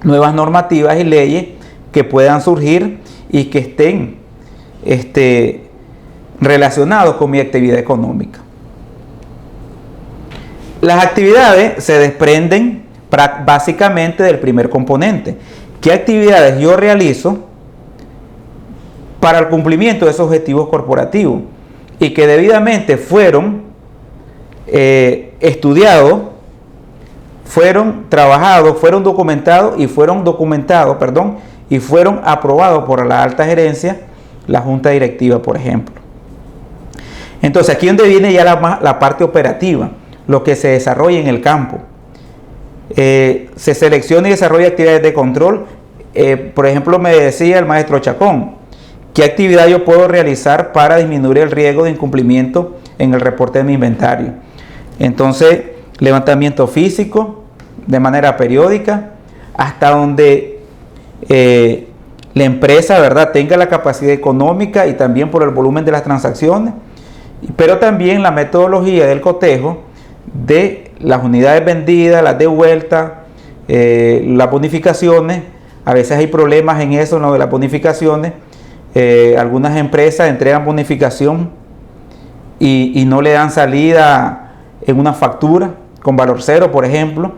nuevas normativas y leyes que puedan surgir y que estén relacionados con mi actividad económica. Las actividades se desprenden básicamente del primer componente. ¿Qué actividades yo realizo para el cumplimiento de esos objetivos corporativos y que debidamente fueron estudiados, fueron trabajados, fueron documentados y fueron aprobados por la alta gerencia, la junta directiva, por ejemplo? Entonces aquí es donde viene ya la parte operativa, lo que se desarrolla en el campo. Se selecciona y desarrolla actividades de control. Por ejemplo, me decía el maestro Chacón, ¿qué actividad yo puedo realizar para disminuir el riesgo de incumplimiento en el reporte de mi inventario. Entonces, levantamiento físico de manera periódica, hasta donde la empresa, ¿verdad?, tenga la capacidad económica y también por el volumen de las transacciones, pero también la metodología del cotejo de las unidades vendidas, las devueltas, las bonificaciones. A veces hay problemas en eso, en lo de las bonificaciones. Algunas empresas entregan bonificación y no le dan salida en una factura con valor cero, por ejemplo.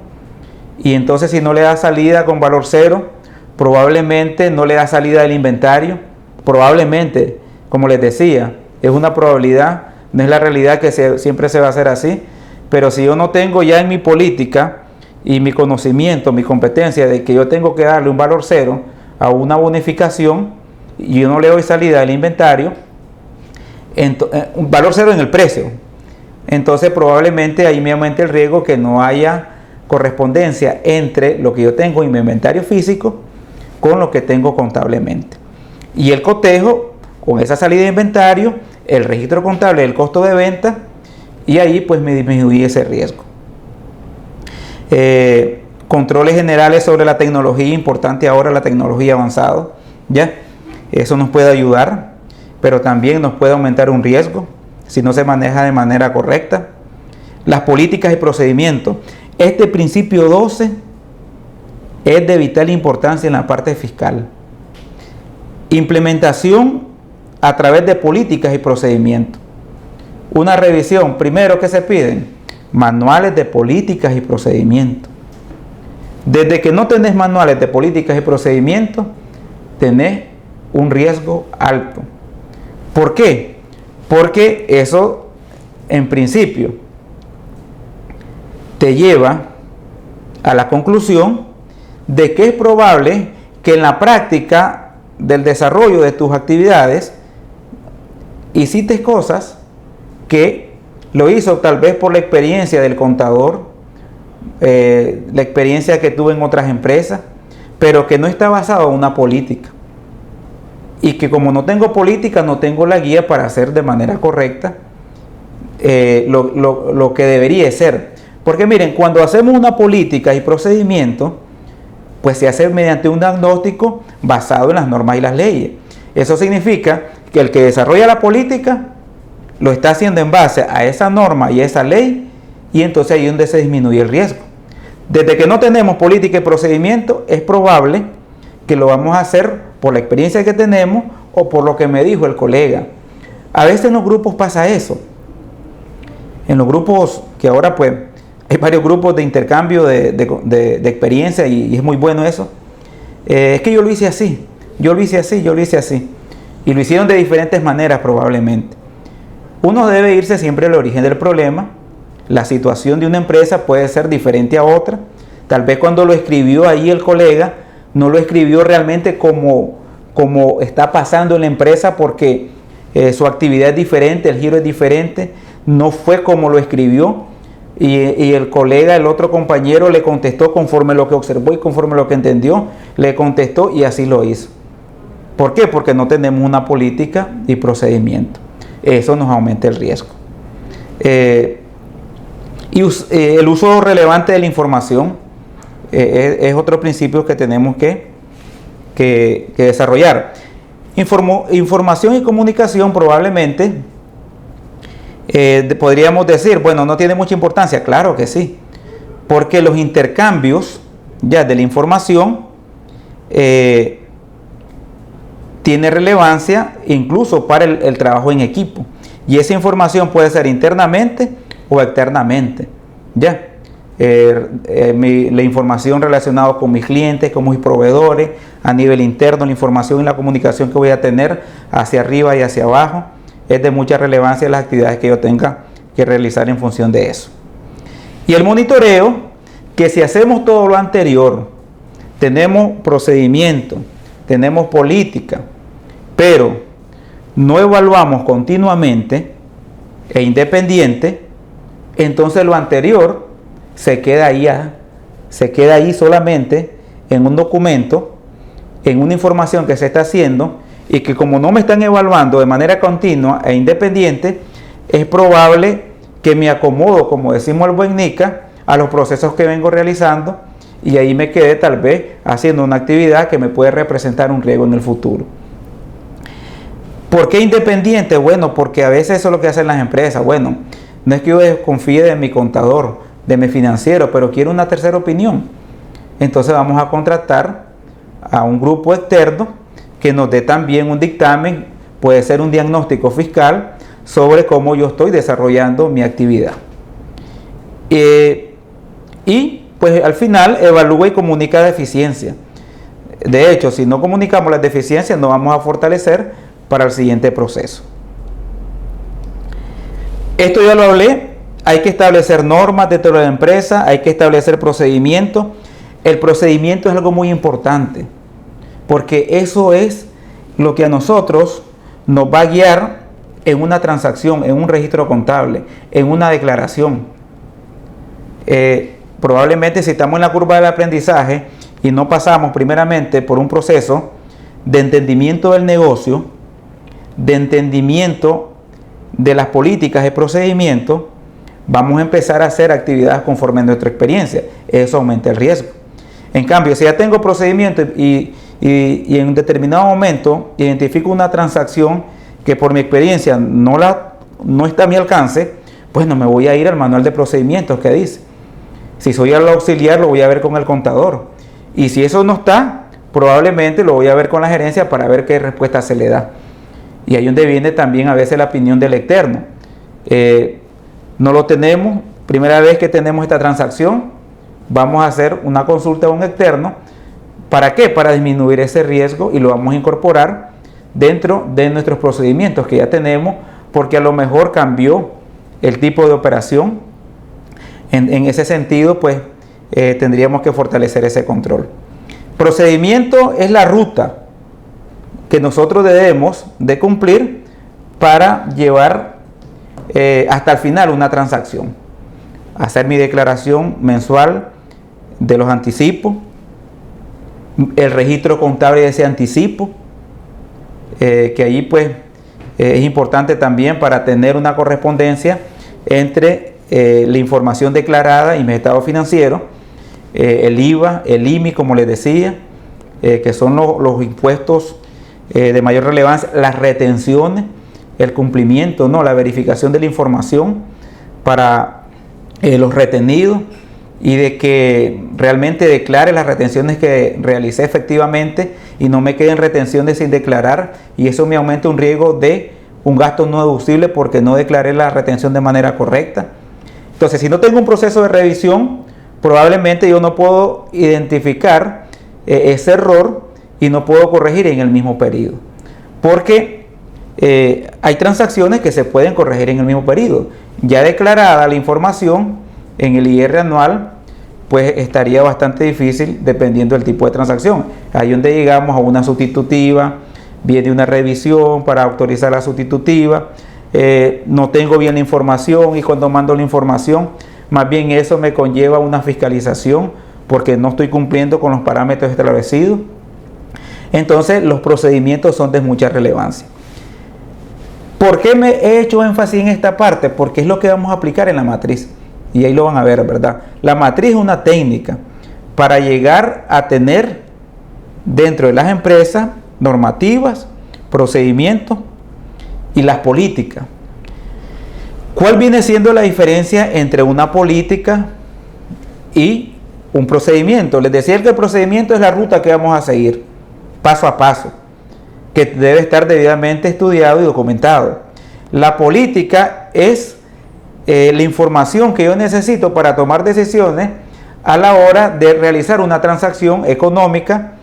Y entonces, si no le da salida con valor cero, probablemente no le da salida del inventario. Probablemente, como les decía, es una probabilidad, no es la realidad que siempre se va a hacer así. Pero si yo no tengo ya en mi política y mi conocimiento, mi competencia de que yo tengo que darle un valor cero a una bonificación y yo no le doy salida del inventario, un valor cero en el precio, entonces probablemente ahí me aumente el riesgo que no haya correspondencia entre lo que yo tengo en mi inventario físico con lo que tengo contablemente. Y el cotejo, con esa salida de inventario, el registro contable del costo de venta, y ahí pues me disminuye ese riesgo. Controles generales sobre la tecnología, importante ahora la tecnología avanzada, ¿ya? Eso nos puede ayudar, pero también nos puede aumentar un riesgo si no se maneja de manera correcta. Las políticas y procedimientos. Este principio 12 es de vital importancia en la parte fiscal. Implementación a través de políticas y procedimientos. Una revisión, primero, ¿qué se piden? Manuales de políticas y procedimientos. Desde que no tenés manuales de políticas y procedimientos, tenés un riesgo alto. ¿Por qué? Porque eso, en principio, te lleva a la conclusión de que es probable que en la práctica del desarrollo de tus actividades hiciste cosas que lo hizo tal vez por la experiencia del contador, la experiencia que tuve en otras empresas, pero que no está basado en una política. Y que como no tengo política, no tengo la guía para hacer de manera correcta lo que debería ser. Porque miren, cuando hacemos una política y procedimiento, pues se hace mediante un diagnóstico basado en las normas y las leyes. Eso significa que el que desarrolla la política lo está haciendo en base a esa norma y a esa ley, y entonces ahí es donde se disminuye el riesgo. Desde que no tenemos política y procedimiento, es probable que lo vamos a hacer por la experiencia que tenemos o por lo que me dijo el colega. A veces en los grupos pasa eso. En los grupos que ahora pues hay varios grupos de intercambio de experiencia y es muy bueno eso. Es que yo lo hice así, yo lo hice así, yo lo hice así. Y lo hicieron de diferentes maneras probablemente. Uno debe irse siempre al origen del problema. La situación de una empresa puede ser diferente a otra. Tal vez cuando lo escribió ahí el colega, no lo escribió realmente como está pasando en la empresa porque su actividad es diferente, el giro es diferente. No fue como lo escribió y el colega, el otro compañero le contestó conforme lo que observó y conforme lo que entendió, le contestó y así lo hizo. ¿Por qué? Porque no tenemos una política y procedimiento. Eso nos aumenta el riesgo. El uso relevante de la información es otro principio que tenemos que desarrollar. Información y comunicación probablemente podríamos decir, bueno, no tiene mucha importancia. Claro que sí, porque los intercambios ya de la información tiene relevancia incluso para el trabajo en equipo, y esa información puede ser internamente o externamente, ya la información relacionada con mis clientes, con mis proveedores, a nivel interno, la información y la comunicación que voy a tener hacia arriba y hacia abajo, es de mucha relevancia en las actividades que yo tenga que realizar en función de eso. Y el monitoreo, que si hacemos todo lo anterior, tenemos procedimiento, tenemos política, pero no evaluamos continuamente e independiente, entonces lo anterior se queda ahí solamente en un documento, en una información que se está haciendo, y que como no me están evaluando de manera continua e independiente, es probable que me acomodo, como decimos el buen Nica, a los procesos que vengo realizando y ahí me quedé tal vez haciendo una actividad que me puede representar un riesgo en el futuro. ¿Por qué independiente? Bueno, porque a veces eso es lo que hacen las empresas. Bueno, no es que yo desconfíe de mi contador, de mi financiero, pero quiero una tercera opinión. Entonces vamos a contratar a un grupo externo que nos dé también un dictamen, puede ser un diagnóstico fiscal sobre cómo yo estoy desarrollando mi actividad. Y pues al final evalúa y comunica deficiencias. De hecho, si no comunicamos las deficiencias, no vamos a fortalecer para el siguiente proceso. Esto ya lo hablé. Hay que establecer normas dentro de la empresa, hay que establecer procedimientos. El procedimiento es algo muy importante, porque eso es lo que a nosotros nos va a guiar en una transacción, en un registro contable, en una declaración. Probablemente si estamos en la curva del aprendizaje y no pasamos primeramente por un proceso de entendimiento del negocio, de entendimiento de las políticas y procedimientos, vamos a empezar a hacer actividades conforme a nuestra experiencia. Eso aumenta el riesgo. En cambio, si ya tengo procedimiento y en un determinado momento identifico una transacción que por mi experiencia no está a mi alcance, pues no me voy a ir al manual de procedimientos que dice. Si soy el auxiliar, lo voy a ver con el contador. Y si eso no está, probablemente lo voy a ver con la gerencia para ver qué respuesta se le da. Y ahí donde viene también a veces la opinión del externo. No lo tenemos, primera vez que tenemos esta transacción, vamos a hacer una consulta a un externo. ¿Para qué? Para disminuir ese riesgo y lo vamos a incorporar dentro de nuestros procedimientos que ya tenemos, porque a lo mejor cambió el tipo de operación. En ese sentido, pues tendríamos que fortalecer ese control. Procedimiento es la ruta que nosotros debemos de cumplir para llevar hasta el final una transacción. Hacer mi declaración mensual de los anticipos, el registro contable de ese anticipo, que allí pues es importante también para tener una correspondencia entre la información declarada y mi estado financiero, el IVA, el IMI, como les decía, que son los impuestos de mayor relevancia, las retenciones, el cumplimiento, ¿no? La verificación de la información para los retenidos y de que realmente declare las retenciones que realicé efectivamente y no me queden retenciones sin declarar, y eso me aumenta un riesgo de un gasto no deducible porque no declaré la retención de manera correcta. Entonces, si no tengo un proceso de revisión, probablemente yo no puedo identificar ese error y no puedo corregir en el mismo periodo, porque hay transacciones que se pueden corregir en el mismo periodo. Ya declarada la información en el IR anual, pues estaría bastante difícil dependiendo del tipo de transacción. Ahí donde llegamos a una sustitutiva, viene una revisión para autorizar la sustitutiva, no tengo bien la información y cuando mando la información, más bien eso me conlleva una fiscalización porque no estoy cumpliendo con los parámetros establecidos. Entonces los procedimientos son de mucha relevancia. ¿Por qué me he hecho énfasis en esta parte? Porque es lo que vamos a aplicar en la matriz. Y ahí lo van a ver, ¿verdad? La matriz es una técnica para llegar a tener dentro de las empresas normativas, procedimientos y las políticas. ¿Cuál viene siendo la diferencia entre una política y un procedimiento? Les decía que el procedimiento es la ruta que vamos a seguir, paso a paso, que debe estar debidamente estudiado y documentado. La política es la información que yo necesito para tomar decisiones a la hora de realizar una transacción económica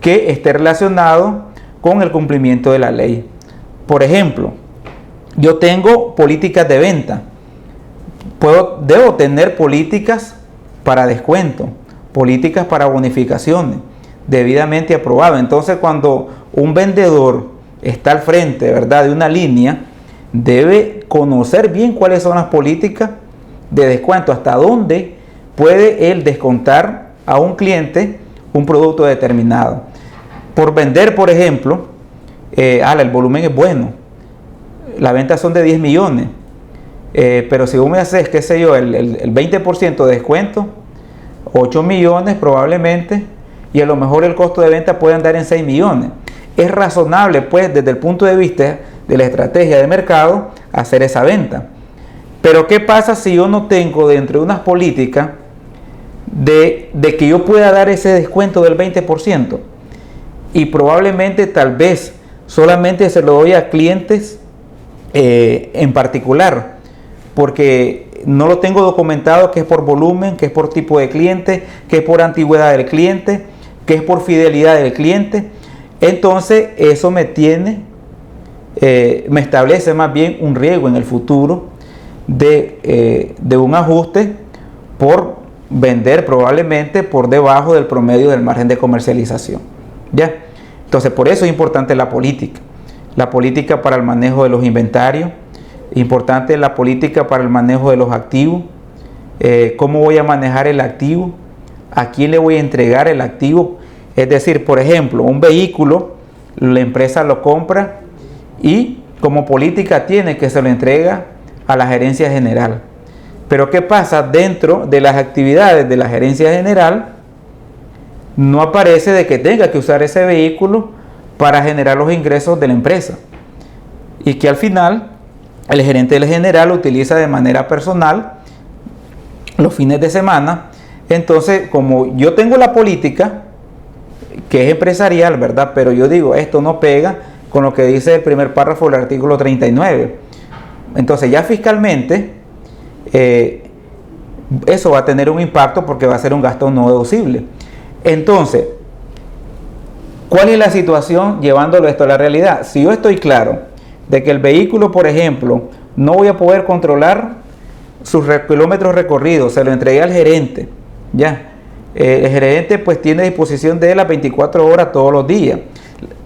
que esté relacionado con el cumplimiento de la ley. Por ejemplo, yo tengo políticas de venta, debo tener políticas para descuento, políticas para bonificaciones, debidamente aprobado. Entonces, cuando un vendedor está al frente, ¿verdad?, de una línea, debe conocer bien cuáles son las políticas de descuento, hasta dónde puede él descontar a un cliente un producto determinado. Por vender, por ejemplo, el volumen es bueno, las ventas son de 10 millones, Pero si vos me haces, qué sé yo, el 20% de descuento, 8 millones probablemente, y a lo mejor el costo de venta puede andar en 6 millones. Es razonable, pues, desde el punto de vista de la estrategia de mercado, hacer esa venta. Pero ¿qué pasa si yo no tengo dentro de unas políticas de que yo pueda dar ese descuento del 20%? Y probablemente, tal vez, solamente se lo doy a clientes en particular, porque no lo tengo documentado, que es por volumen, que es por tipo de cliente, que es por antigüedad del cliente, que es por fidelidad del cliente. Entonces eso me establece más bien un riesgo en el futuro de un ajuste por vender probablemente por debajo del promedio del margen de comercialización. ¿Ya? Entonces, por eso es importante la política para el manejo de los inventarios, importante la política para el manejo de los activos, cómo voy a manejar el activo, a quién le voy a entregar el activo. Es decir, por ejemplo, un vehículo, la empresa lo compra y como política tiene que se lo entrega a la gerencia general. Pero ¿qué pasa? Dentro de las actividades de la gerencia general no aparece de que tenga que usar ese vehículo para generar los ingresos de la empresa, y que al final el gerente del general utiliza de manera personal los fines de semana. Entonces, como yo tengo la política que es empresarial, ¿verdad? Pero yo digo, esto no pega con lo que dice el primer párrafo del artículo 39. Entonces ya fiscalmente eso va a tener un impacto porque va a ser un gasto no deducible. Entonces, ¿cuál es la situación llevándolo esto a la realidad? Si yo estoy claro de que el vehículo, por ejemplo, no voy a poder controlar sus kilómetros recorridos, se lo entregué al gerente, ya. El gerente pues tiene disposición de las 24 horas todos los días.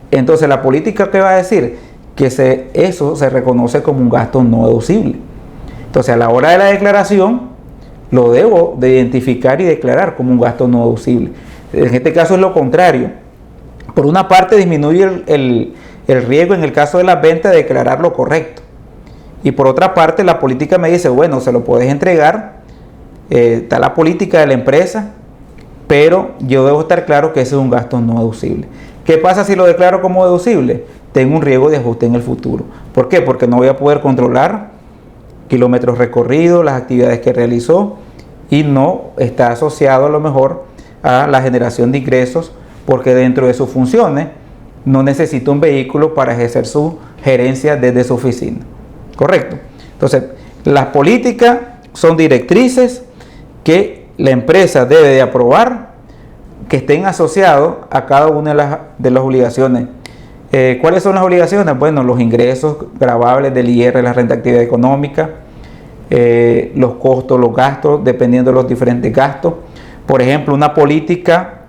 Entonces la política, ¿qué va a decir? Que eso se reconoce como un gasto no deducible. Entonces a la hora de la declaración lo debo de identificar y declarar como un gasto no deducible. En este caso es lo contrario. Por una parte disminuye el riesgo en el caso de las ventas de declarar lo correcto. Y por otra parte la política me dice, bueno, se lo puedes entregar, está la política de la empresa, pero yo debo estar claro que ese es un gasto no deducible. ¿Qué pasa si lo declaro como deducible? Tengo un riesgo de ajuste en el futuro. ¿Por qué? Porque no voy a poder controlar kilómetros recorridos, las actividades que realizó, y no está asociado a lo mejor a la generación de ingresos, porque dentro de sus funciones no necesita un vehículo para ejercer su gerencia desde su oficina. ¿Correcto? Entonces, las políticas son directrices que la empresa debe de aprobar, que estén asociados a cada una de las obligaciones. ¿Cuáles son las obligaciones? Bueno, los ingresos gravables del IR, la renta de actividad económica, los costos, los gastos, dependiendo de los diferentes gastos. Por ejemplo, una política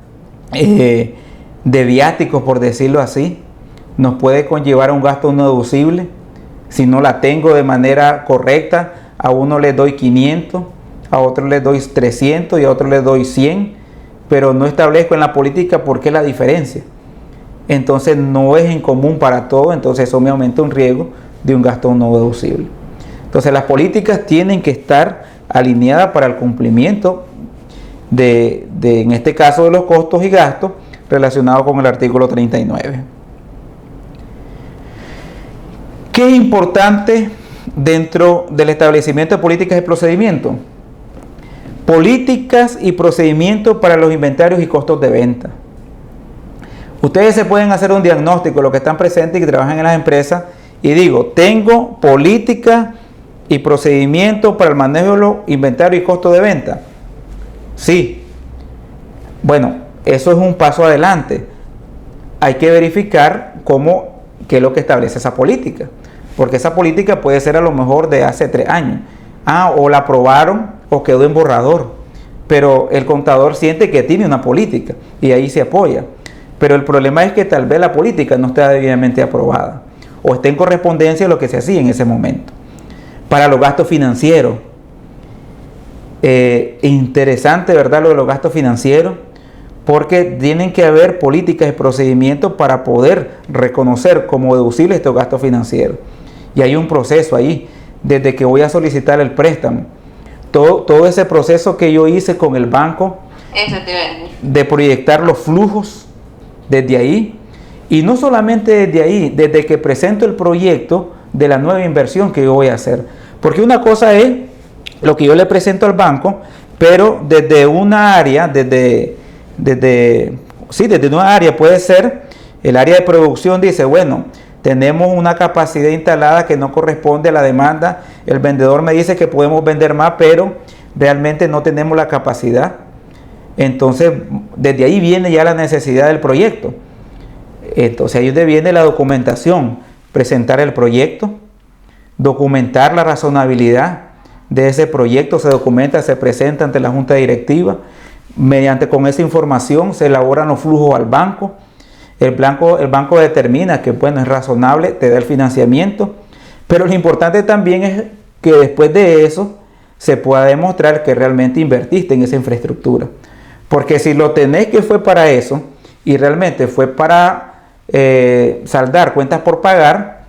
de viáticos, por decirlo así, nos puede conllevar a un gasto no deducible. Si no la tengo de manera correcta, a uno le doy 500, a otro le doy 300 y a otro le doy 100, pero no establezco en la política por qué la diferencia. Entonces no es en común para todos, entonces eso me aumenta un riesgo de un gasto no deducible. Entonces las políticas tienen que estar alineadas para el cumplimiento en este caso, de los costos y gastos relacionados con el artículo 39. ¿Qué es importante dentro del establecimiento de políticas y procedimientos? Políticas y procedimientos para los inventarios y costos de venta. Ustedes se pueden hacer un diagnóstico, los que están presentes y que trabajan en las empresas, y digo, tengo política y procedimientos para el manejo de los inventarios y costos de venta. Sí. Bueno, eso es un paso adelante. Hay que verificar qué es lo que establece esa política, porque esa política puede ser a lo mejor de hace 3 años. O la aprobaron o quedó en borrador, pero el contador siente que tiene una política y ahí se apoya. Pero el problema es que tal vez la política no esté debidamente aprobada o esté en correspondencia a lo que se hacía en ese momento. Para los gastos financieros, interesante, ¿verdad? Lo de los gastos financieros, porque tienen que haber políticas y procedimientos para poder reconocer como deducibles estos gastos financieros. Y hay un proceso ahí desde que voy a solicitar el préstamo. Todo ese proceso que yo hice con el banco, de proyectar los flujos desde ahí, y no solamente desde ahí, desde que presento el proyecto de la nueva inversión que yo voy a hacer. Porque una cosa es lo que yo le presento al banco, pero desde una área, desde una área puede ser el área de producción, dice, bueno, tenemos una capacidad instalada que no corresponde a la demanda, el vendedor me dice que podemos vender más, pero realmente no tenemos la capacidad. Entonces, desde ahí viene ya la necesidad del proyecto. Entonces, ahí es donde viene la documentación, presentar el proyecto, documentar la razonabilidad de ese proyecto, se documenta, se presenta ante la junta directiva, con esa información se elaboran los flujos al banco. El banco determina que bueno, es razonable, te da el financiamiento, pero lo importante también es que después de eso se pueda demostrar que realmente invertiste en esa infraestructura. Porque si lo tenés que fue para eso y realmente fue para saldar cuentas por pagar,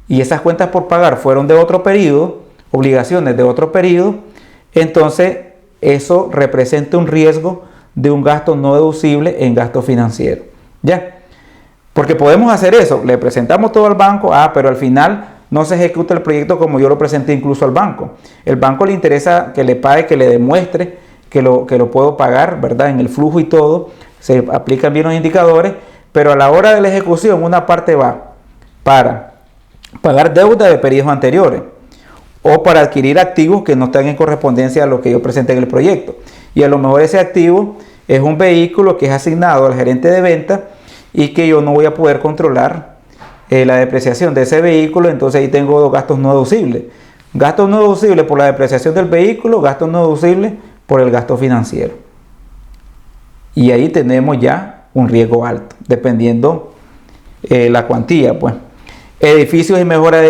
y esas cuentas por pagar fueron de otro periodo, obligaciones de otro periodo, entonces eso representa un riesgo de un gasto no deducible en gasto financiero. ¿Ya? Porque podemos hacer eso, le presentamos todo al banco, pero al final no se ejecuta el proyecto como yo lo presenté incluso al banco. El banco le interesa que le pague, que le demuestre que lo puedo pagar, ¿verdad? En el flujo y todo, se aplican bien los indicadores, pero a la hora de la ejecución una parte va para pagar deuda de periodos anteriores o para adquirir activos que no están en correspondencia a lo que yo presenté en el proyecto. Y a lo mejor ese activo es un vehículo que es asignado al gerente de venta y que yo no voy a poder controlar la depreciación de ese vehículo, entonces ahí tengo dos gastos no deducibles. Gastos no deducibles por la depreciación del vehículo, gastos no deducibles por el gasto financiero. Y ahí tenemos ya un riesgo alto, dependiendo la cuantía, pues. Edificios y mejoras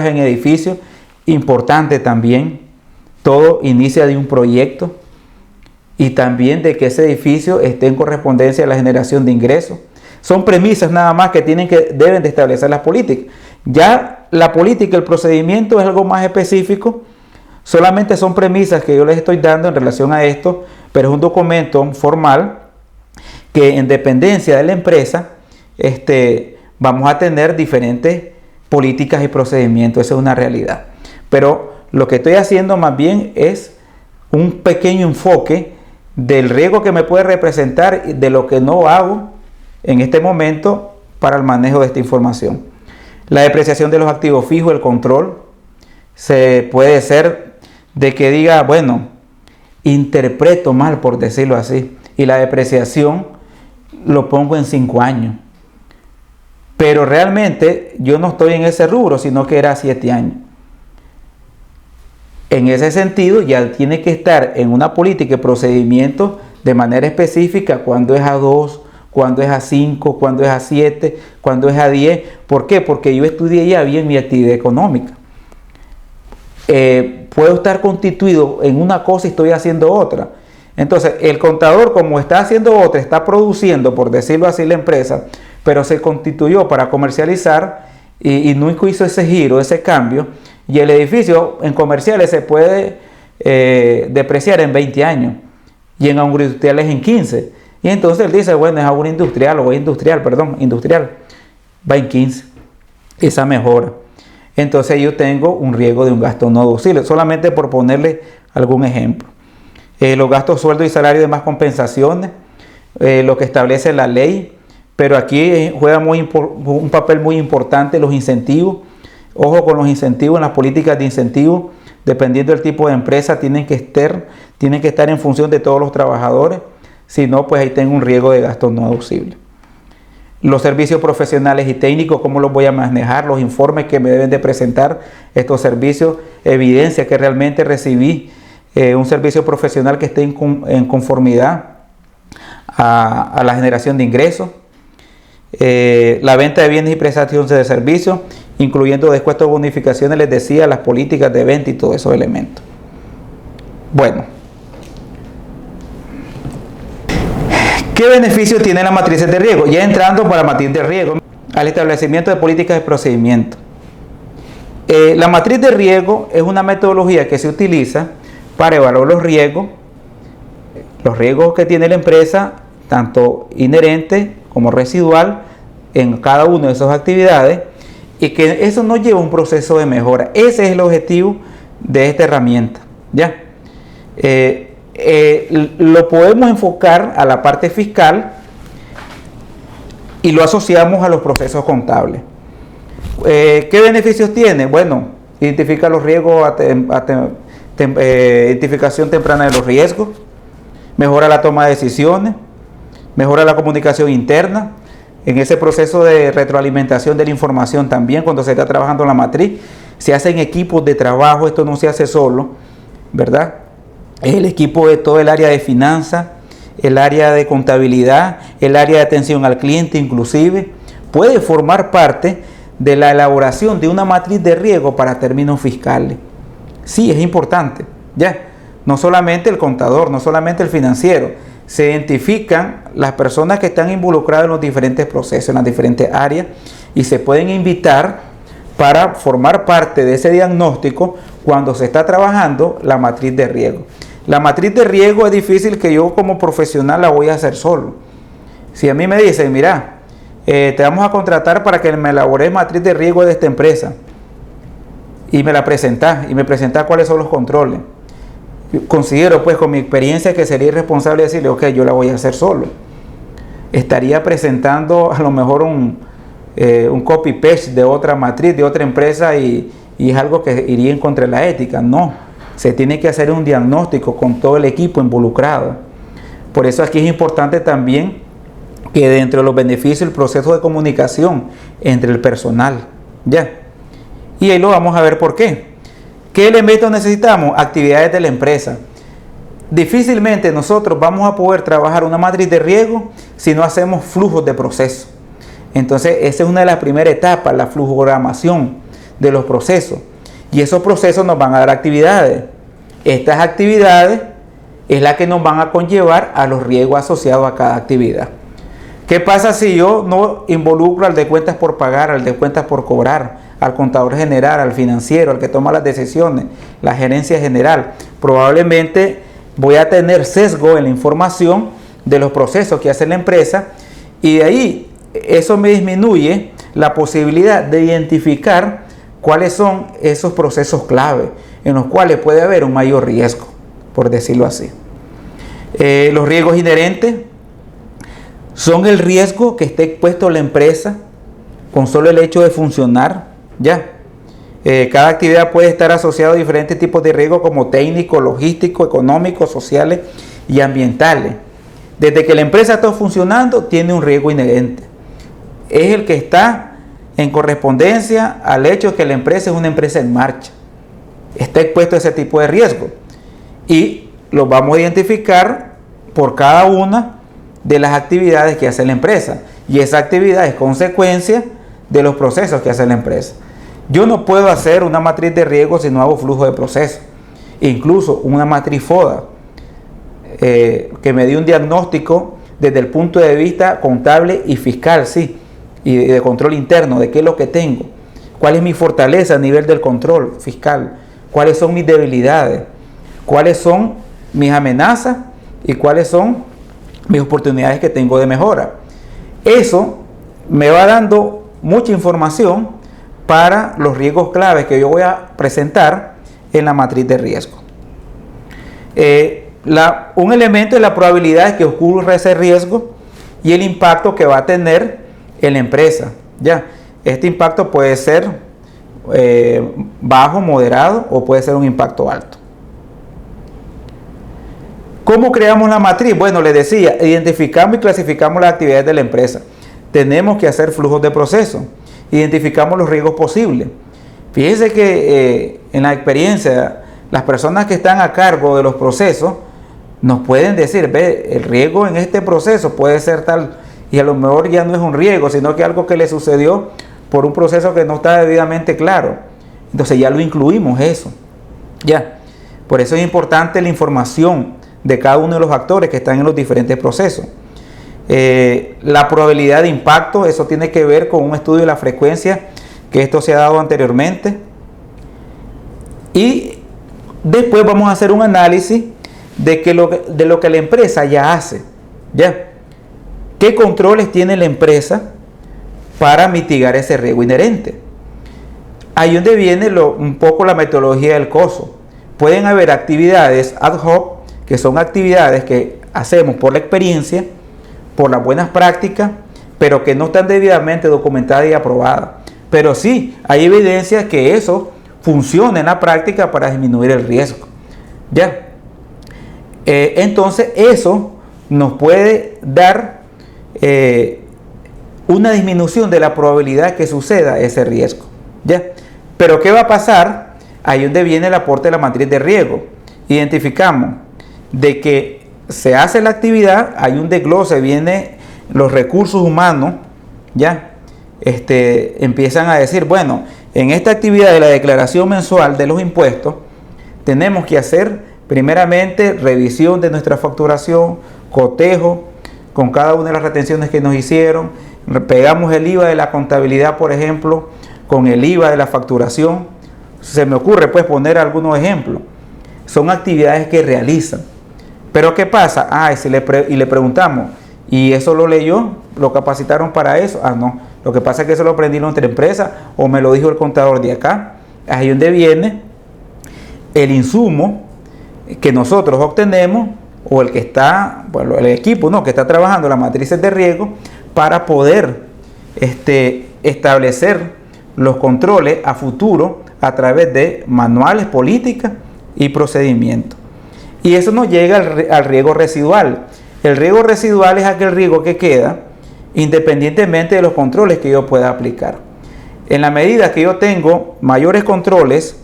en edificios, importante también. Todo inicia de un proyecto y también de que ese edificio esté en correspondencia a la generación de ingresos. Son premisas nada más que deben de establecer las políticas. Ya la política, el procedimiento es algo más específico. Solamente son premisas que yo les estoy dando en relación a esto, pero es un documento formal que en dependencia de la empresa vamos a tener diferentes políticas y procedimientos. Esa es una realidad. Pero lo que estoy haciendo más bien es un pequeño enfoque del riesgo que me puede representar y de lo que no hago en este momento para el manejo de esta información. La depreciación de los activos fijos, el control, se puede ser de que diga, bueno, interpreto mal, por decirlo así, y la depreciación lo pongo en 5 años. Pero realmente yo no estoy en ese rubro, sino que era 7 años. En ese sentido, ya tiene que estar en una política y procedimiento de manera específica cuando es a 2, cuando es a 5, cuando es a 7, cuando es a 10. ¿Por qué? Porque yo estudié ya bien mi actividad económica. Puedo estar constituido en una cosa y estoy haciendo otra. Entonces, el contador, como está haciendo otra, está produciendo, por decirlo así, la empresa, pero se constituyó para comercializar y nunca hizo ese giro, ese cambio. Y el edificio en comerciales se puede depreciar en 20 años y en agroindustriales en 15. Y entonces él dice, bueno, es agroindustrial o industrial, va en 15. Esa mejora. Entonces yo tengo un riesgo de un gasto no deducible, solamente por ponerle algún ejemplo. Los gastos, sueldo y salario de más compensaciones, lo que establece la ley, pero aquí juega un papel muy importante los incentivos. Ojo con los incentivos, en las políticas de incentivos, dependiendo del tipo de empresa, tienen que estar en función de todos los trabajadores, si no, pues ahí tengo un riesgo de gasto no deducible. Los servicios profesionales y técnicos, cómo los voy a manejar, los informes que me deben de presentar estos servicios, evidencia que realmente recibí un servicio profesional que esté en conformidad a la generación de ingresos, la venta de bienes y prestaciones de servicios, incluyendo descuentos, bonificaciones, les decía, las políticas de venta y todos esos elementos. Bueno, ¿qué beneficios tiene la matriz de riesgo? Ya entrando para la matriz de riesgo, al establecimiento de políticas de procedimiento. La matriz de riesgo es una metodología que se utiliza para evaluar los riesgos que tiene la empresa, tanto inherente como residual, en cada una de esas actividades, y que eso nos lleva a un proceso de mejora. Ese es el objetivo de esta herramienta, ¿ya? Lo podemos enfocar a la parte fiscal y lo asociamos a los procesos contables. ¿Qué beneficios tiene? Bueno, identifica los riesgos, identificación temprana de los riesgos, mejora la toma de decisiones, mejora la comunicación interna. En ese proceso de retroalimentación de la información también, cuando se está trabajando en la matriz, se hacen equipos de trabajo, esto no se hace solo, ¿verdad? El equipo de todo el área de finanzas, el área de contabilidad, el área de atención al cliente inclusive, puede formar parte de la elaboración de una matriz de riesgo para términos fiscales. Sí, es importante, ¿ya? No solamente el contador, no solamente el financiero, se identifican las personas que están involucradas en los diferentes procesos, en las diferentes áreas, y se pueden invitar para formar parte de ese diagnóstico cuando se está trabajando la matriz de riesgo. La matriz de riesgo es difícil que yo como profesional la voy a hacer solo. Si a mí me dicen, mira, te vamos a contratar para que me elabores matriz de riesgo de esta empresa, y me la presentás, y me presentás cuáles son los controles, yo considero pues con mi experiencia que sería irresponsable decirle, ok, yo la voy a hacer solo. Estaría presentando a lo mejor un copy-paste de otra matriz, de otra empresa, y es algo que iría en contra de la ética. No, se tiene que hacer un diagnóstico con todo el equipo involucrado. Por eso aquí es importante también que dentro de los beneficios el proceso de comunicación entre el personal, ¿ya? Y ahí lo vamos a ver por qué. ¿Qué elementos necesitamos? Actividades de la empresa. Difícilmente nosotros vamos a poder trabajar una matriz de riesgo si no hacemos flujos de proceso. Entonces, esa es una de las primeras etapas, la flujogramación de los procesos. Y esos procesos nos van a dar actividades. Estas actividades es la que nos van a conllevar a los riesgos asociados a cada actividad. ¿Qué pasa si yo no involucro al de cuentas por pagar, al de cuentas por cobrar, al contador general, al financiero, al que toma las decisiones, la gerencia general? Probablemente voy a tener sesgo en la información de los procesos que hace la empresa, y de ahí eso me disminuye la posibilidad de identificar cuáles son esos procesos clave en los cuales puede haber un mayor riesgo, por decirlo así. Los riesgos inherentes son el riesgo que esté expuesto a la empresa con solo el hecho de funcionar, ¿ya? Cada actividad puede estar asociada a diferentes tipos de riesgos como técnicos, logísticos, económicos, sociales y ambientales. Desde que la empresa está funcionando, tiene un riesgo inherente. Es el que está en correspondencia al hecho de que la empresa es una empresa en marcha. Está expuesto a ese tipo de riesgo. Y lo vamos a identificar por cada una de las actividades que hace la empresa. Y esa actividad es consecuencia de los procesos que hace la empresa. Yo no puedo hacer una matriz de riesgo si no hago flujo de proceso. Incluso una matriz FODA, que me dé un diagnóstico desde el punto de vista contable y fiscal, sí, y de control interno, de qué es lo que tengo, cuál es mi fortaleza a nivel del control fiscal, cuáles son mis debilidades, cuáles son mis amenazas y cuáles son mis oportunidades que tengo de mejora. Eso me va dando mucha información para los riesgos claves que yo voy a presentar en la matriz de riesgo. Un elemento es la probabilidad de que ocurra ese riesgo y el impacto que va a tener en la empresa. ¿Ya? Este impacto puede ser bajo, moderado o puede ser un impacto alto. ¿Cómo creamos la matriz? Bueno, les decía, identificamos y clasificamos las actividades de la empresa. Tenemos que hacer flujos de proceso. Identificamos los riesgos posibles. Fíjense que en la experiencia, las personas que están a cargo de los procesos nos pueden decir, ve, el riesgo en este proceso puede ser tal, y a lo mejor ya no es un riesgo, sino que algo que le sucedió por un proceso que no está debidamente claro. Entonces ya lo incluimos eso. Ya. Por eso es importante la información de cada uno de los actores que están en los diferentes procesos. La probabilidad de impacto, eso tiene que ver con un estudio de la frecuencia, que esto se ha dado anteriormente, Y después vamos a hacer un análisis de lo que la empresa ya hace. ¿Ya? ¿Qué controles tiene la empresa para mitigar ese riesgo inherente? Ahí donde viene un poco la metodología del COSO. Pueden haber actividades ad hoc, que son actividades que hacemos por la experiencia, por las buenas prácticas, pero que no están debidamente documentadas y aprobadas. Pero sí, hay evidencia que eso funciona en la práctica para disminuir el riesgo. ¿Ya? Entonces eso nos puede dar una disminución de la probabilidad que suceda ese riesgo. ¿Ya? Pero ¿qué va a pasar? Ahí donde viene el aporte de la matriz de riesgo. Identificamos de que se hace la actividad, hay un desglose, viene los recursos humanos, ¿ya? Empiezan a decir, bueno, en esta actividad de la declaración mensual de los impuestos, tenemos que hacer primeramente revisión de nuestra facturación, cotejo con cada una de las retenciones que nos hicieron, pegamos el IVA de la contabilidad, por ejemplo, con el IVA de la facturación. Se me ocurre pues poner algunos ejemplos. Son actividades que realizan. Pero ¿qué pasa? Y le preguntamos, ¿y eso lo leyó? ¿Lo capacitaron para eso? No. Lo que pasa es que eso lo aprendí en otra empresa o me lo dijo el contador de acá. Ahí es donde viene el insumo que nosotros obtenemos o el que está, bueno, el equipo, ¿no?, que está trabajando las matrices de riesgo para poder establecer los controles a futuro a través de manuales, políticas y procedimientos. Y eso nos llega al riesgo residual. El riesgo residual es aquel riesgo que queda independientemente de los controles que yo pueda aplicar. En la medida que yo tengo mayores controles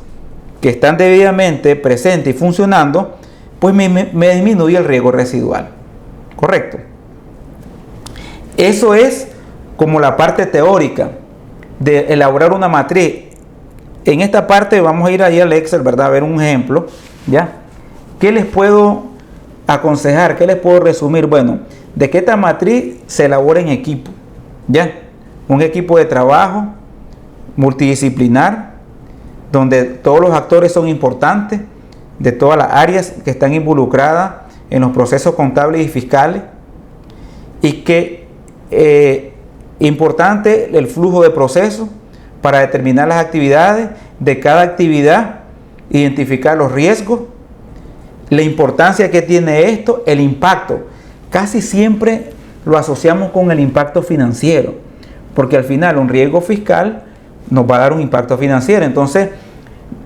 que están debidamente presentes y funcionando, pues me disminuye el riesgo residual. ¿Correcto? Eso es como la parte teórica de elaborar una matriz. En esta parte vamos a ir ahí al Excel, ¿verdad? A ver un ejemplo, ¿ya? ¿Qué les puedo aconsejar? ¿Qué les puedo resumir? Bueno, de que esta matriz se elabora en equipo, ¿ya? Un equipo de trabajo multidisciplinar, donde todos los actores son importantes, de todas las áreas que están involucradas en los procesos contables y fiscales, y que importante el flujo de procesos para determinar las actividades de cada actividad, identificar los riesgos, la importancia que tiene esto, el impacto. Casi siempre lo asociamos con el impacto financiero, porque al final un riesgo fiscal nos va a dar un impacto financiero. Entonces,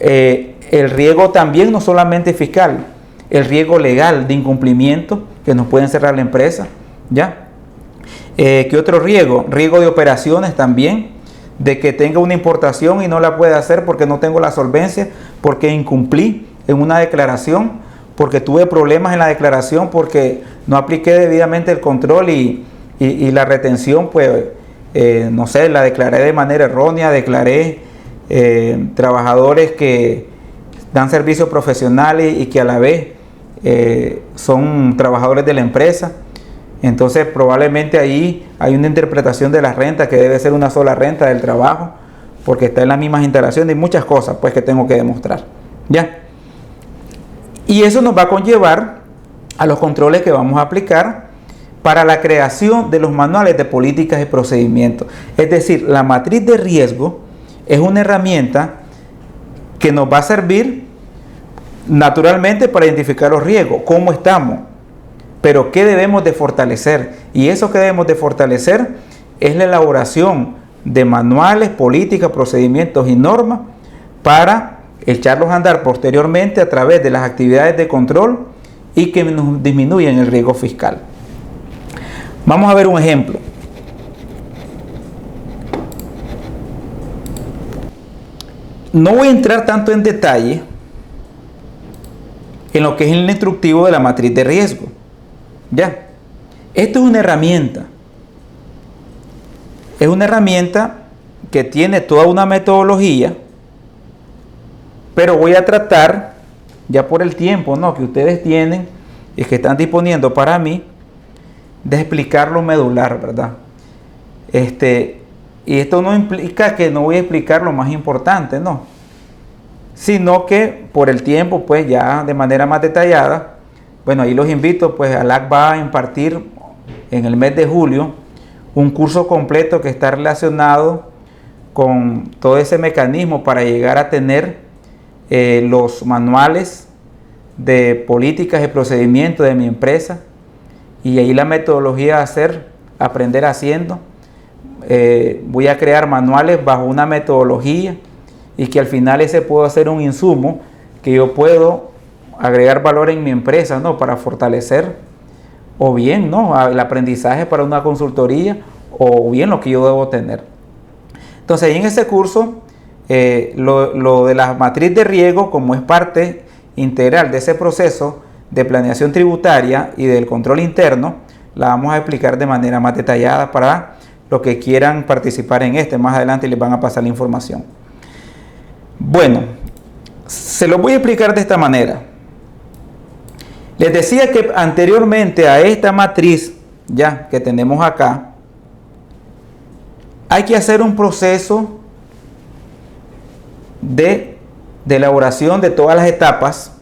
el riesgo también no solamente fiscal, el riesgo legal de incumplimiento que nos pueden cerrar la empresa, ¿ya? ¿Qué otro riesgo? Riesgo de operaciones también, de que tenga una importación y no la pueda hacer porque no tengo la solvencia, porque incumplí en una declaración, porque tuve problemas en la declaración, porque no apliqué debidamente el control y la retención, pues, no sé, la declaré de manera errónea, declaré trabajadores que dan servicios profesionales y que a la vez son trabajadores de la empresa. Entonces probablemente ahí hay una interpretación de la renta que debe ser una sola renta del trabajo, porque está en las mismas instalaciones y muchas cosas pues que tengo que demostrar, ¿ya? Y eso nos va a conllevar a los controles que vamos a aplicar para la creación de los manuales de políticas y procedimientos. Es decir, la matriz de riesgo es una herramienta que nos va a servir naturalmente para identificar los riesgos, cómo estamos, pero qué debemos de fortalecer. Y eso que debemos de fortalecer es la elaboración de manuales, políticas, procedimientos y normas para echarlos a andar posteriormente a través de las actividades de control y que nos disminuyan el riesgo fiscal. Vamos a ver un ejemplo. No voy a entrar tanto en detalle en lo que es el instructivo de la matriz de riesgo. ¿Ya? Esto es una herramienta. Es una herramienta que tiene toda una metodología, pero voy a tratar, ya por el tiempo, ¿no?, que ustedes tienen y que están disponiendo para mí, de explicarlo medular, ¿verdad? Y esto no implica que no voy a explicar lo más importante, no. sino que por el tiempo, pues ya de manera más detallada, bueno, ahí los invito, pues ALAC va a impartir en el mes de julio un curso completo que está relacionado con todo ese mecanismo para llegar a tener los manuales de políticas y procedimientos de mi empresa, y ahí la metodología va a ser aprender haciendo. Voy a crear manuales bajo una metodología y que al final ese pueda ser un insumo que yo puedo agregar valor en mi empresa, ¿no? Para fortalecer o bien, ¿no? El aprendizaje para una consultoría o bien lo que yo debo tener. Entonces ahí en ese curso lo de la matriz de riesgo, como es parte integral de ese proceso de planeación tributaria y del control interno, la vamos a explicar de manera más detallada para los que quieran participar en este. Más adelante les van a pasar la información. Bueno, se lo voy a explicar de esta manera. Les decía que anteriormente a esta matriz ya que tenemos acá, hay que hacer un proceso de elaboración de todas las etapas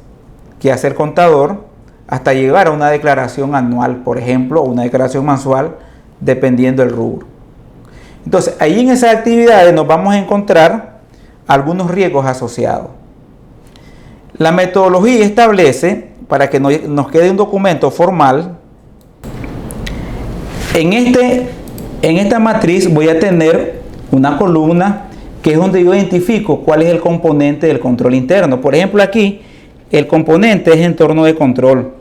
que hace el contador hasta llegar a una declaración anual, por ejemplo, o una declaración mensual, dependiendo del rubro. Entonces, ahí en esas actividades nos vamos a encontrar algunos riesgos asociados. La metodología establece, para que nos quede un documento formal, en esta matriz voy a tener una columna que es donde yo identifico cuál es el componente del control interno. Por ejemplo, aquí el componente es entorno de control.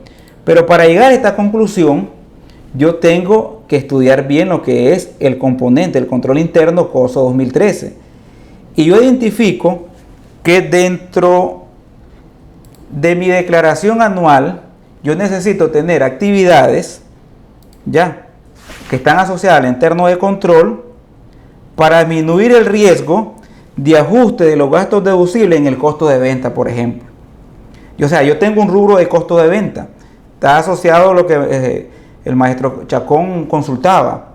Pero para llegar a esta conclusión, yo tengo que estudiar bien lo que es el componente del control interno COSO 2013. Y yo identifico que dentro de mi declaración anual, yo necesito tener actividades ya que están asociadas al interno de control para disminuir el riesgo de ajuste de los gastos deducibles en el costo de venta, por ejemplo. O sea, yo tengo un rubro de costo de venta. Está asociado a lo que el maestro Chacón consultaba.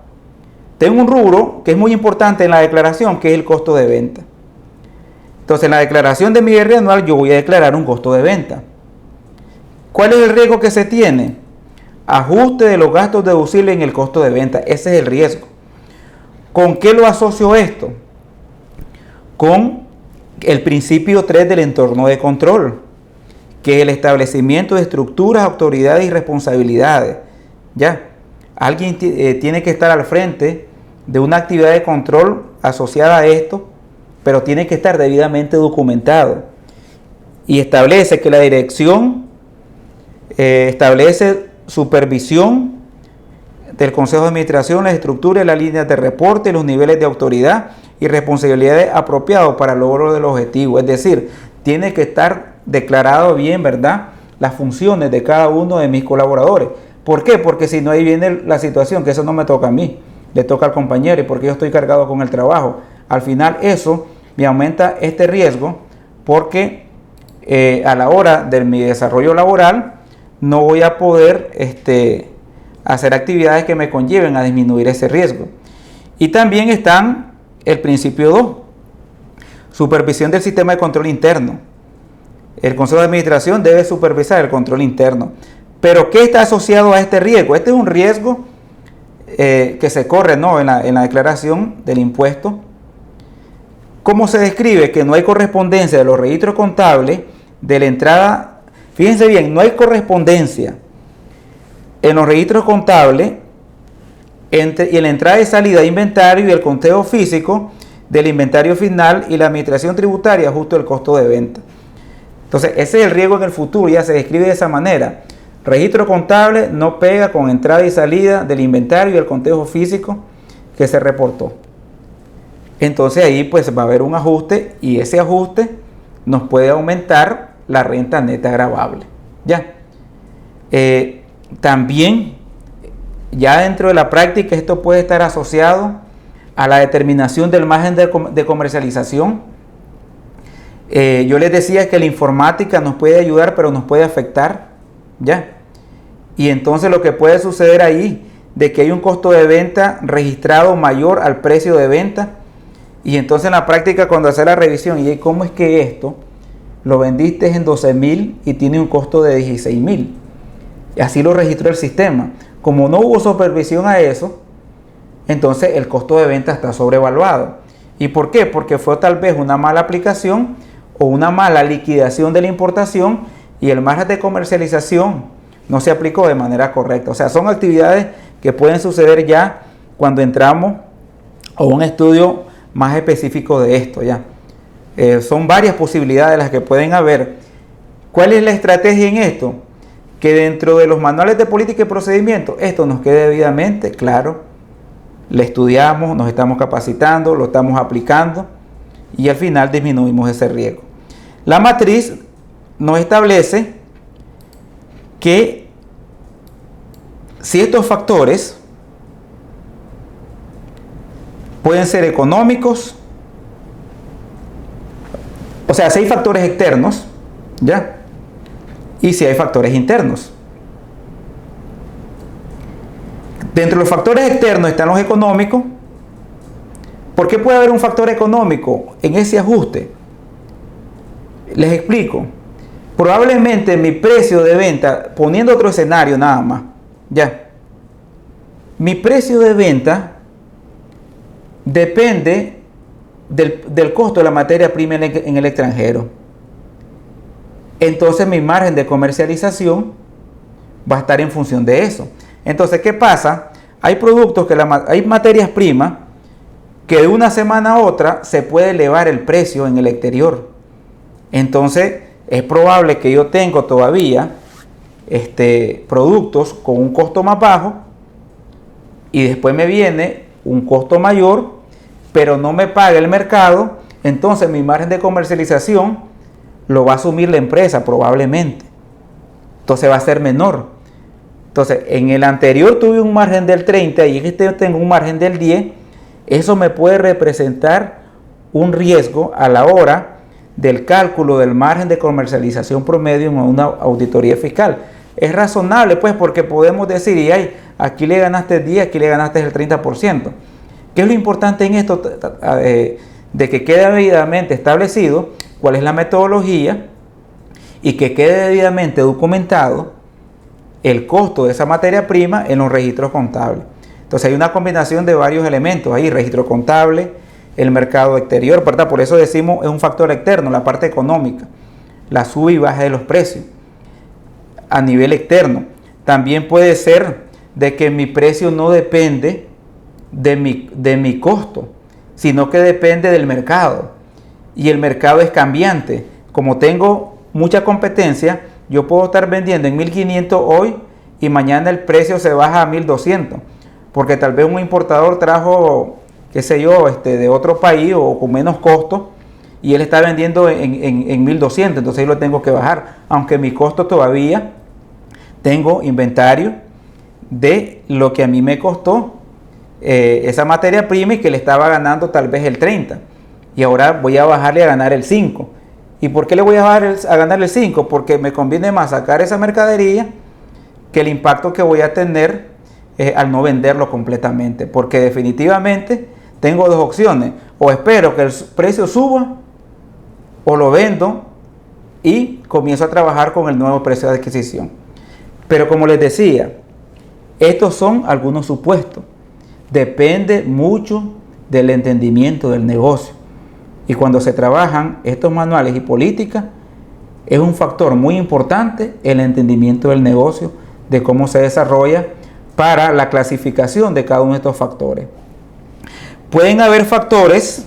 Tengo un rubro que es muy importante en la declaración, que es el costo de venta. Entonces, en la declaración de mi IR anual, yo voy a declarar un costo de venta. ¿Cuál es el riesgo que se tiene? Ajuste de los gastos deducibles en el costo de venta. Ese es el riesgo. ¿Con qué lo asocio esto? Con el principio 3 del entorno de control, que es el establecimiento de estructuras, autoridades y responsabilidades. ¿Ya? Alguien tiene que estar al frente de una actividad de control asociada a esto, pero tiene que estar debidamente documentado. Y establece que la dirección establece supervisión del Consejo de Administración, las estructuras, las líneas de reporte, los niveles de autoridad y responsabilidades apropiados para el logro del objetivo. Es decir, tiene que estar declarado bien, ¿verdad?, las funciones de cada uno de mis colaboradores. ¿Por qué? Porque si no, ahí viene la situación, que eso no me toca a mí, le toca al compañero, y porque yo estoy cargado con el trabajo. Al final eso me aumenta este riesgo, porque a la hora de mi desarrollo laboral no voy a poder hacer actividades que me conlleven a disminuir ese riesgo. Y también están el principio 2, supervisión del sistema de control interno. El Consejo de Administración debe supervisar el control interno. Pero ¿qué está asociado a este riesgo? Este es un riesgo que se corre, ¿no?, en la declaración del impuesto. ¿Cómo se describe? Que no hay correspondencia de los registros contables de la entrada. Fíjense bien, no hay correspondencia en los registros contables y en la entrada y salida de inventario y el conteo físico del inventario final y la administración tributaria justo el costo de venta. Entonces, ese es el riesgo en el futuro, ya se describe de esa manera. Registro contable no pega con entrada y salida del inventario y el conteo físico que se reportó. Entonces ahí pues va a haber un ajuste, y ese ajuste nos puede aumentar la renta neta gravable. Ya. También, ya dentro de la práctica, esto puede estar asociado a la determinación del margen de comercialización. Yo les decía que la informática nos puede ayudar, pero nos puede afectar. ¿Ya? Y entonces lo que puede suceder ahí, de que hay un costo de venta registrado mayor al precio de venta, y entonces en la práctica, cuando hace la revisión, y cómo es que esto lo vendiste en 12.000 y tiene un costo de 16.000. Y así lo registró el sistema. Como no hubo supervisión a eso, entonces el costo de venta está sobrevaluado. ¿Y por qué? Porque fue tal vez una mala aplicación o una mala liquidación de la importación y el margen de comercialización no se aplicó de manera correcta. O sea, son actividades que pueden suceder ya cuando entramos a un estudio más específico de esto ya. Son varias posibilidades las que pueden haber. ¿Cuál es la estrategia en esto? Que dentro de los manuales de política y procedimiento esto nos quede debidamente claro. Le estudiamos, nos estamos capacitando, lo estamos aplicando y al final disminuimos ese riesgo. La matriz nos establece que si estos factores pueden ser económicos, o sea, si hay factores externos, ¿ya? Y si hay factores internos. Dentro de los factores externos están los económicos. ¿Por qué puede haber un factor económico en ese ajuste? Les explico. Probablemente mi precio de venta, poniendo otro escenario nada más, ya. Mi precio de venta depende del costo de la materia prima en el extranjero. Entonces mi margen de comercialización va a estar en función de eso. Entonces, ¿qué pasa? Hay productos hay materias primas que de una semana a otra se puede elevar el precio en el exterior. Entonces, es probable que yo tenga todavía productos con un costo más bajo y después me viene un costo mayor, pero no me paga el mercado. Entonces, mi margen de comercialización lo va a asumir la empresa probablemente. Entonces, va a ser menor. Entonces, en el anterior tuve un margen del 30 y en este tengo un margen del 10. Eso me puede representar un riesgo a la hora del cálculo del margen de comercialización promedio en una auditoría fiscal. Es razonable, pues, porque podemos decir, y aquí le ganaste el 10, aquí le ganaste el 30%. ¿Qué es lo importante en esto? De que quede debidamente establecido cuál es la metodología y que quede debidamente documentado el costo de esa materia prima en los registros contables. Entonces hay una combinación de varios elementos ahí, registro contable, el mercado exterior, ¿verdad? Por eso decimos es un factor externo, la parte económica, la sube y baja de los precios a nivel externo. También puede ser de que mi precio no depende de mi costo, sino que depende del mercado. Y el mercado es cambiante. Como tengo mucha competencia, yo puedo estar vendiendo en 1.500 hoy y mañana el precio se baja a 1.200. Porque tal vez un importador trajo, qué sé yo, de otro país o con menos costo y él está vendiendo en 1.200. Entonces ahí lo tengo que bajar. Aunque mi costo todavía tengo inventario de lo que a mí me costó esa materia prima y que le estaba ganando tal vez el 30. Y ahora voy a bajarle a ganar el 5. ¿Y por qué le voy a bajar a ganar el 5? Porque me conviene más sacar esa mercadería que el impacto que voy a tener al no venderlo completamente. Porque definitivamente tengo dos opciones. O espero que el precio suba o lo vendo y comienzo a trabajar con el nuevo precio de adquisición. Pero como les decía, estos son algunos supuestos. Depende mucho del entendimiento del negocio. Y cuando se trabajan estos manuales y políticas, es un factor muy importante el entendimiento del negocio, de cómo se desarrolla para la clasificación de cada uno de estos factores. Pueden haber factores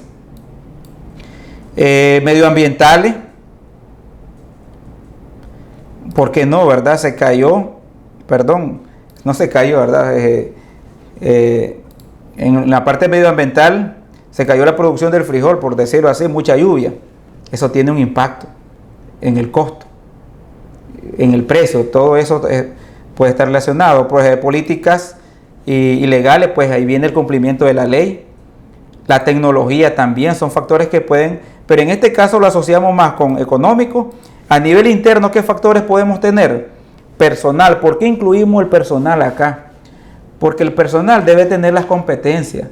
medioambientales. ¿Por qué no, verdad? No se cayó, ¿verdad? En la parte medioambiental se cayó la producción del frijol, por decirlo así, mucha lluvia. Eso tiene un impacto en el costo, en el precio. Todo eso puede estar relacionado. Pues políticas ilegales, pues ahí viene el cumplimiento de la ley. La tecnología también son factores que pueden, pero en este caso lo asociamos más con económico. A nivel interno, ¿qué factores podemos tener? Personal. ¿Por qué incluimos el personal acá? Porque el personal debe tener las competencias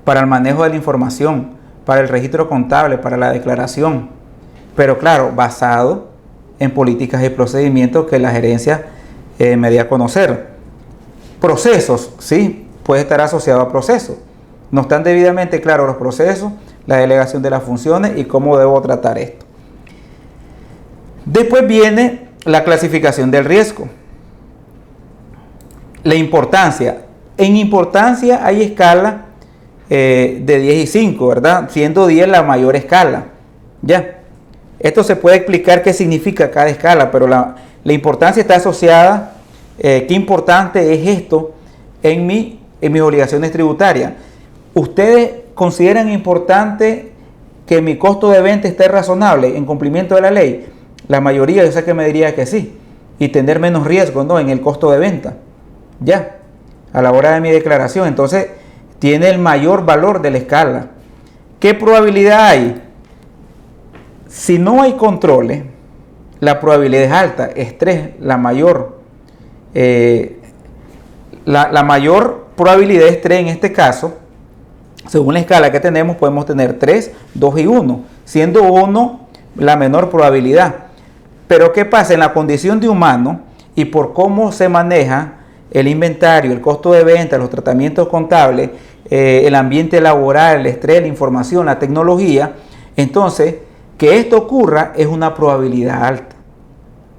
para el manejo de la información, para el registro contable, para la declaración. pero claro, basado en políticas y procedimientos que la gerencia me dé a conocer. Procesos, sí, puede estar asociado a procesos. No están debidamente claros los procesos, la delegación de las funciones y cómo debo tratar esto. Después viene la clasificación del riesgo. La importancia. En importancia hay escala de 10 y 5, ¿verdad? Siendo 10 la mayor escala. ¿Ya? Esto se puede explicar qué significa cada escala, pero la importancia está asociada, qué importante es esto en mis obligaciones tributarias. ¿Ustedes consideran importante que mi costo de venta esté razonable en cumplimiento de la ley? La mayoría yo sé que me diría que sí, y tener menos riesgo, ¿no?, en el costo de venta, ya, a la hora de mi declaración. Entonces, tiene el mayor valor de la escala. ¿Qué probabilidad hay? Si no hay controles, la probabilidad es alta, es 3, la mayor. La mayor probabilidad es 3 en este caso. Según la escala que tenemos, podemos tener 3, 2 y 1, siendo 1 la menor probabilidad. Pero ¿qué pasa? En la condición de humano y por cómo se maneja el inventario, el costo de venta, los tratamientos contables, el ambiente laboral, el estrés, la información, la tecnología, entonces, que esto ocurra es una probabilidad alta.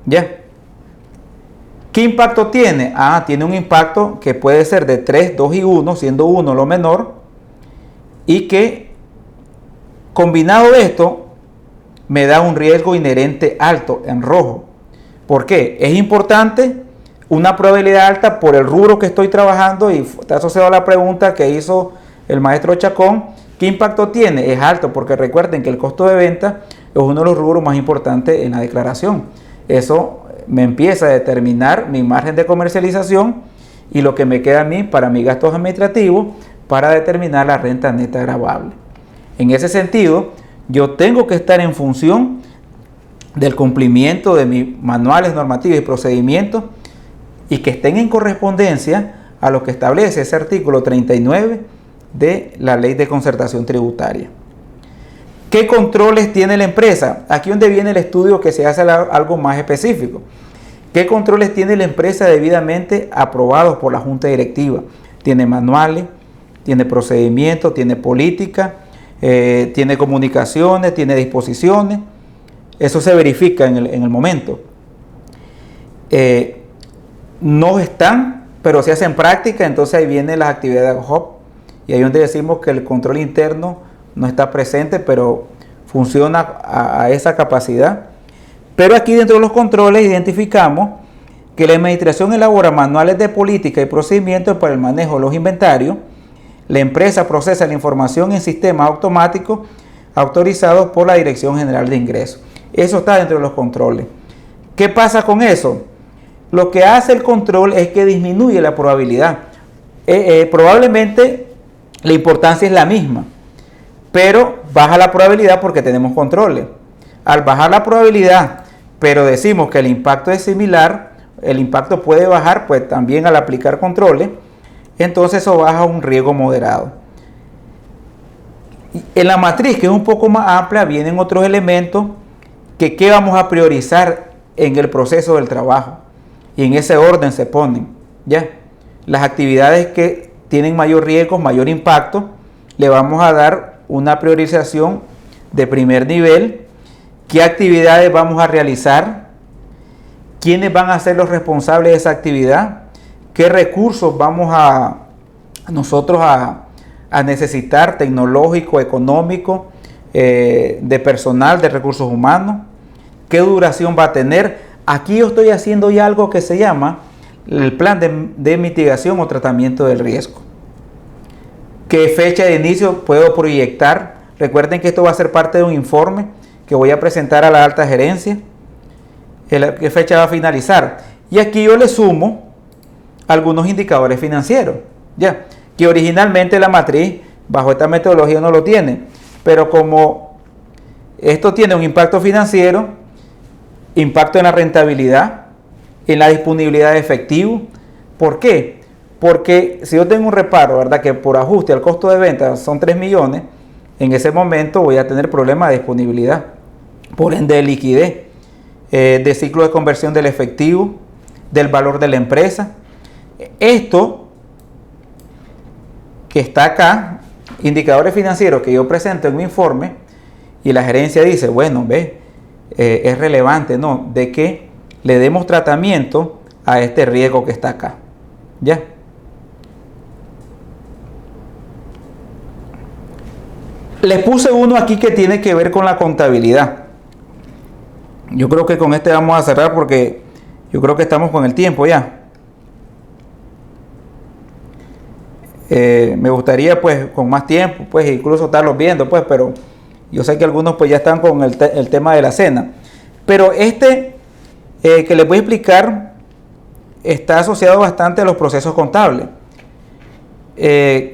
¿Ya? ¿Qué impacto tiene? Tiene un impacto que puede ser de 3, 2 y 1, siendo 1 lo menor, y que combinado esto me da un riesgo inherente alto en rojo. ¿Por qué? Es importante una probabilidad alta por el rubro que estoy trabajando y está asociado a la pregunta que hizo el maestro Chacón. ¿Qué impacto tiene? Es alto porque recuerden que el costo de venta es uno de los rubros más importantes en la declaración. Eso me empieza a determinar mi margen de comercialización y lo que me queda a mí para mis gastos administrativos para determinar la renta neta gravable. En ese sentido, yo tengo que estar en función del cumplimiento de mis manuales normativos y procedimientos y que estén en correspondencia a lo que establece ese artículo 39 de la Ley de Concertación Tributaria. ¿Qué controles tiene la empresa? Aquí donde viene el estudio que se hace algo más específico. ¿Qué controles tiene la empresa debidamente aprobados por la Junta Directiva? Tiene manuales, tiene procedimientos, tiene política, tiene comunicaciones, tiene disposiciones. Eso se verifica en el momento. No están, pero se hacen práctica, entonces ahí vienen las actividades de HOP. Y ahí donde decimos que el control interno no está presente, pero funciona a esa capacidad. Pero aquí dentro de los controles identificamos que la administración elabora manuales de política y procedimientos para el manejo de los inventarios. La empresa procesa la información en sistemas automáticos autorizados por la Dirección General de Ingresos. Eso está dentro de los controles. ¿Qué pasa con eso? Lo que hace el control es que disminuye la probabilidad. Probablemente la importancia es la misma, pero baja la probabilidad porque tenemos controles. Al bajar la probabilidad, pero decimos que el impacto es similar, el impacto puede bajar pues también al aplicar controles, entonces eso baja un riesgo moderado. En la matriz, que es un poco más amplia, vienen otros elementos que ¿qué vamos a priorizar en el proceso del trabajo? Y en ese orden se ponen, ¿ya? Las actividades que tienen mayor riesgo, mayor impacto, le vamos a dar una priorización de primer nivel. ¿Qué actividades vamos a realizar? ¿Quiénes van a ser los responsables de esa actividad? ¿Qué recursos vamos nosotros a necesitar, tecnológico, económico, de personal, de recursos humanos? ¿Qué duración va a tener? Aquí yo estoy haciendo ya algo que se llama el plan de mitigación o tratamiento del riesgo. ¿Qué fecha de inicio puedo proyectar? Recuerden que esto va a ser parte de un informe que voy a presentar a la alta gerencia. ¿Qué fecha va a finalizar? Y aquí yo le sumo algunos indicadores financieros, ya, que originalmente la matriz bajo esta metodología no lo tiene, pero como esto tiene un impacto financiero, impacto en la rentabilidad, en la disponibilidad de efectivo. ¿Por qué? Porque si yo tengo un reparo, ¿verdad?, que por ajuste al costo de venta son 3 millones, en ese momento voy a tener problemas de disponibilidad. por ende de liquidez, de ciclo de conversión del efectivo, del valor de la empresa. Esto que está acá, indicadores financieros que yo presento en mi informe, y la gerencia dice, bueno, ve, es relevante, ¿no?, de que le demos tratamiento a este riesgo que está acá. ¿Ya? Les puse uno aquí que tiene que ver con la contabilidad. Yo creo que con este vamos a cerrar porque yo creo que estamos con el tiempo ya. Me gustaría pues con más tiempo, pues incluso estarlos viendo, pues, pero yo sé que algunos pues ya están con el tema de la cena. Pero que les voy a explicar está asociado bastante a los procesos contables.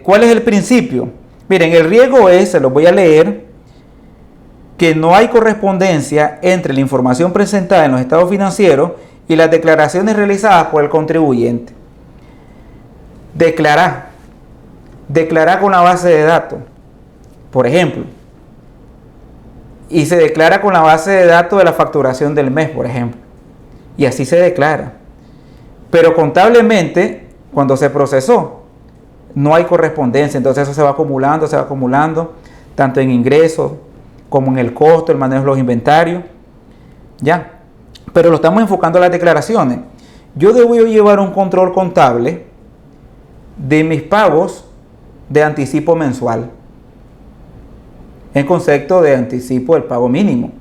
¿Cuál es el principio? Miren, el riesgo es, se los voy a leer, que no hay correspondencia entre la información presentada en los estados financieros y las declaraciones realizadas por el contribuyente. Declarar con la base de datos, por ejemplo, y se declara con la base de datos de la facturación del mes, por ejemplo, y así se declara. Pero contablemente, cuando se procesó, no hay correspondencia, entonces eso se va acumulando, tanto en ingresos como en el costo, el manejo de los inventarios, ya. Pero lo estamos enfocando en las declaraciones. Yo debo llevar un control contable de mis pagos de anticipo mensual, en concepto de anticipo del pago mínimo.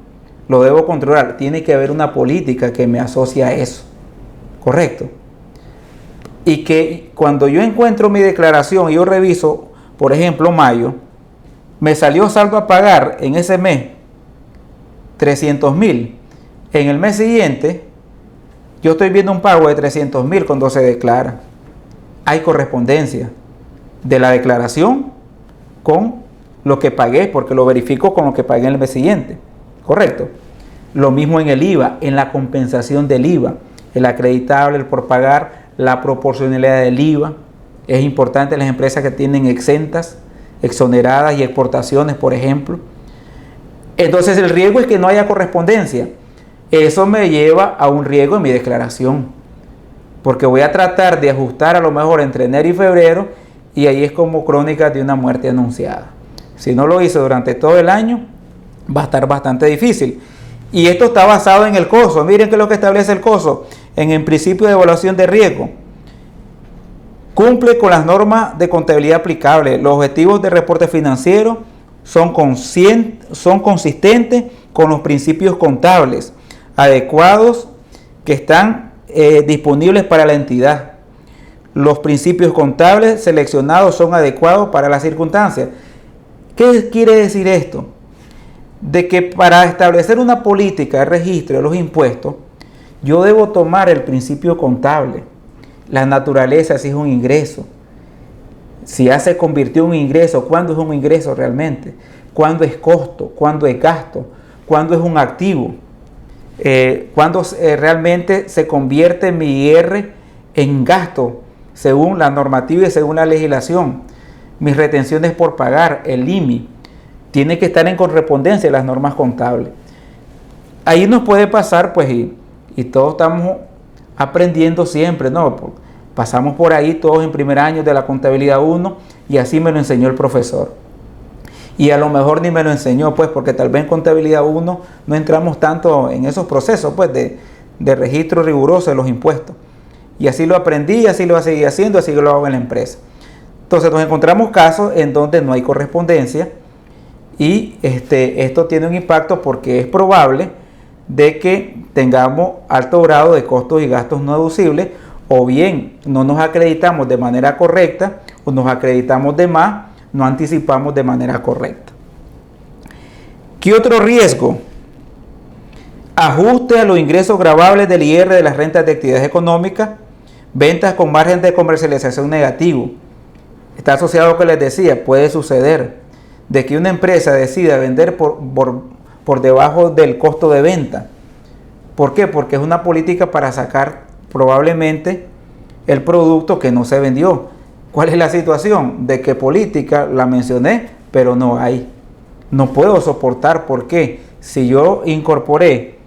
Lo debo controlar. Tiene que haber una política que me asocie a eso, ¿correcto? Y que cuando yo encuentro mi declaración y yo reviso, por ejemplo, mayo, me salió saldo a pagar en ese mes 300,000. En el mes siguiente, yo estoy viendo un pago de 300,000 cuando se declara. Hay correspondencia de la declaración con lo que pagué, porque lo verifico con lo que pagué en el mes siguiente, ¿correcto? Lo mismo en el IVA, en la compensación del IVA, el acreditable, el por pagar, la proporcionalidad del IVA. Es importante en las empresas que tienen exentas, exoneradas y exportaciones, por ejemplo. Entonces el riesgo es que no haya correspondencia. Eso me lleva a un riesgo en mi declaración, porque voy a tratar de ajustar a lo mejor entre enero y febrero, y ahí es como crónica de una muerte anunciada. Si no lo hice durante todo el año, va a estar bastante difícil. Y esto está basado en el COSO. Miren qué es lo que establece el COSO en el principio de evaluación de riesgo. Cumple con las normas de contabilidad aplicables. Los objetivos de reporte financiero son consistentes con los principios contables adecuados que están disponibles para la entidad. Los principios contables seleccionados son adecuados para las circunstancias. ¿Qué quiere decir esto? De que para establecer una política de registro de los impuestos, yo debo tomar el principio contable, la naturaleza, si es un ingreso, si ya se convirtió en un ingreso, cuándo es un ingreso realmente, cuándo es costo, cuándo es gasto, cuándo es un activo, cuándo realmente se convierte mi IR en gasto según la normativa y según la legislación, mis retenciones por pagar, el IMI. Tiene que estar en correspondencia de las normas contables. Ahí nos puede pasar, pues, y todos estamos aprendiendo siempre, ¿no? Pasamos por ahí todos en primer año de la contabilidad 1 y así me lo enseñó el profesor. Y a lo mejor ni me lo enseñó, pues, porque tal vez en contabilidad 1 no entramos tanto en esos procesos, pues, de registro riguroso de los impuestos. Y así lo aprendí, y así lo voy a seguir haciendo, así lo hago en la empresa. Entonces nos encontramos casos en donde no hay correspondencia. Y esto tiene un impacto porque es probable de que tengamos alto grado de costos y gastos no deducibles, o bien no nos acreditamos de manera correcta, o nos acreditamos de más, no anticipamos de manera correcta. ¿Qué otro riesgo? Ajuste a los ingresos gravables del IR de las rentas de actividades económicas, ventas con margen de comercialización negativo. Está asociado a lo que les decía, puede suceder de que una empresa decida vender por debajo del costo de venta. ¿Por qué? Porque es una política para sacar probablemente el producto que no se vendió. ¿Cuál es la situación? De que política la mencioné, pero no hay. No puedo soportar. ¿Por qué? si yo incorporé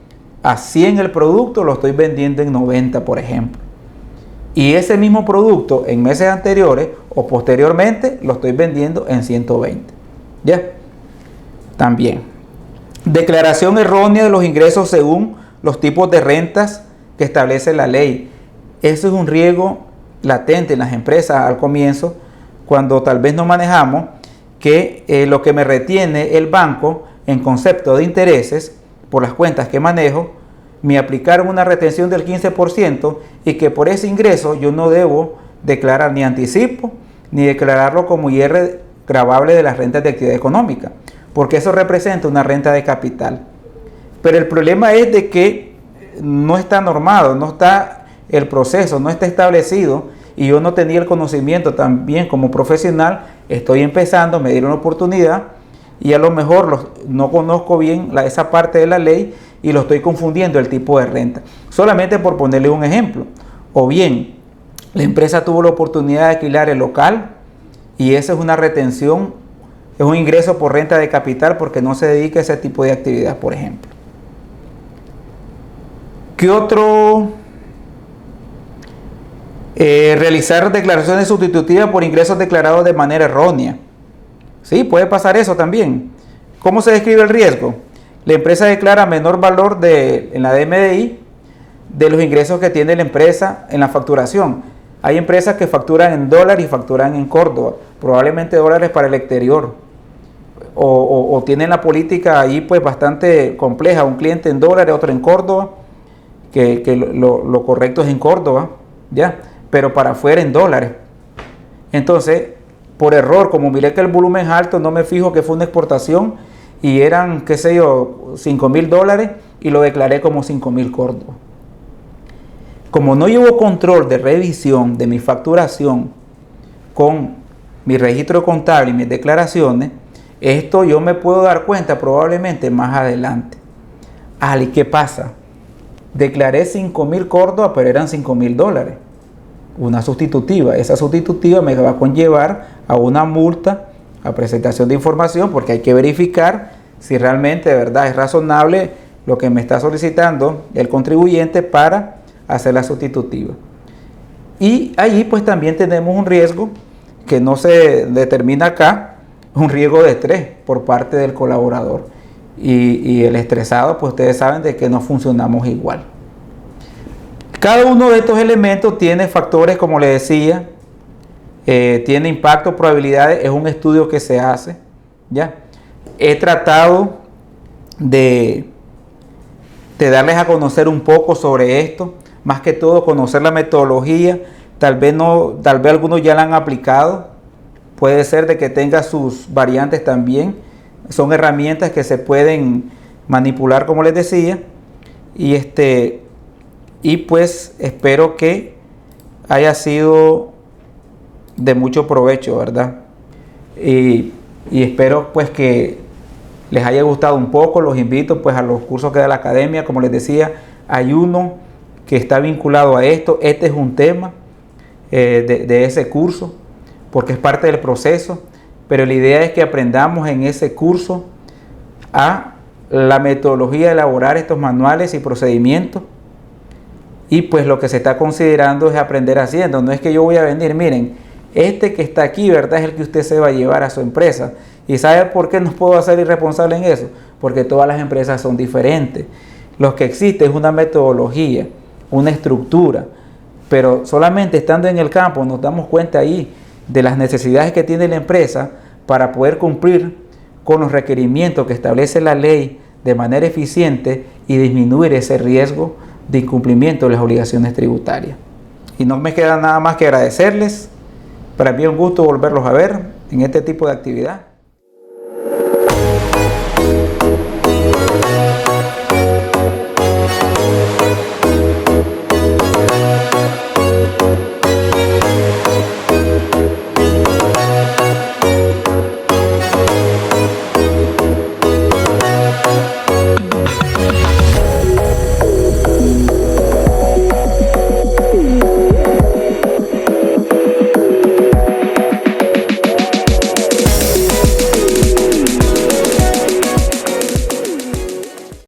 a 100 el producto, lo estoy vendiendo en 90, por ejemplo. Y ese mismo producto en meses anteriores o posteriormente lo estoy vendiendo en 120. ¿Ya? También. Declaración errónea de los ingresos según los tipos de rentas que establece la ley. Eso es un riesgo latente en las empresas al comienzo, cuando tal vez no manejamos que lo que me retiene el banco en concepto de intereses por las cuentas que manejo, me aplicaron una retención del 15% y que por ese ingreso yo no debo declarar ni anticipo ni declararlo como IR gravable de las rentas de actividad económica, porque eso representa una renta de capital. Pero el problema es de que no está normado, no está el proceso, no está establecido, y yo no tenía el conocimiento también como profesional. Estoy empezando, me dieron una oportunidad y a lo mejor no conozco bien esa parte de la ley y lo estoy confundiendo el tipo de renta. Solamente por ponerle un ejemplo. O bien, la empresa tuvo la oportunidad de alquilar el local y esa es una retención, es un ingreso por renta de capital porque no se dedica a ese tipo de actividad, por ejemplo. ¿Qué otro? Realizar declaraciones sustitutivas por ingresos declarados de manera errónea. Sí, puede pasar eso también. ¿Cómo se describe el riesgo? La empresa declara menor valor en la DMDI de los ingresos que tiene la empresa en la facturación. Hay empresas que facturan en dólares y facturan en Córdoba, probablemente dólares para el exterior. O tienen la política ahí pues bastante compleja, un cliente en dólares, otro en Córdoba, que lo correcto es en Córdoba, ¿ya? Pero para afuera en dólares. Entonces, por error, como miré que el volumen es alto, no me fijo que fue una exportación y eran, qué sé yo, $5,000 y lo declaré como 5,000 Córdoba. Como no llevo control de revisión de mi facturación con mi registro contable y mis declaraciones, esto yo me puedo dar cuenta probablemente más adelante. ¿Y qué pasa? Declaré 5,000 Córdoba, pero eran $5,000. Una sustitutiva. Esa sustitutiva me va a conllevar a una multa, a presentación de información, porque hay que verificar si realmente de verdad es razonable lo que me está solicitando el contribuyente para hacer la sustitutiva. Y allí pues también tenemos un riesgo que no se determina acá, un riesgo de estrés por parte del colaborador. Y el estresado, pues ustedes saben de que no funcionamos igual. Cada uno de estos elementos tiene factores, como les decía, tiene impacto, probabilidades, es un estudio que se hace, ¿ya? He tratado de darles a conocer un poco sobre esto, más que todo conocer la metodología, tal vez algunos ya la han aplicado, puede ser de que tenga sus variantes también, son herramientas que se pueden manipular, como les decía, y pues espero que haya sido de mucho provecho, ¿verdad? Y espero pues que les haya gustado un poco. Los invito pues a los cursos que da la academia. Como les decía, hay uno que está vinculado a esto. Este es un tema de ese curso porque es parte del proceso, pero la idea es que aprendamos en ese curso a la metodología de elaborar estos manuales y procedimientos. Y pues lo que se está considerando es aprender haciendo. No es que yo voy a venir, miren, este que está aquí, ¿verdad? Es el que usted se va a llevar a su empresa. ¿Y sabe por qué no puedo hacer irresponsable en eso? Porque todas las empresas son diferentes. Lo que existe es una metodología, una estructura. Pero solamente estando en el campo nos damos cuenta ahí de las necesidades que tiene la empresa para poder cumplir con los requerimientos que establece la ley de manera eficiente y disminuir ese riesgo de incumplimiento de las obligaciones tributarias. Y no me queda nada más que agradecerles. Para mí es un gusto volverlos a ver en este tipo de actividad.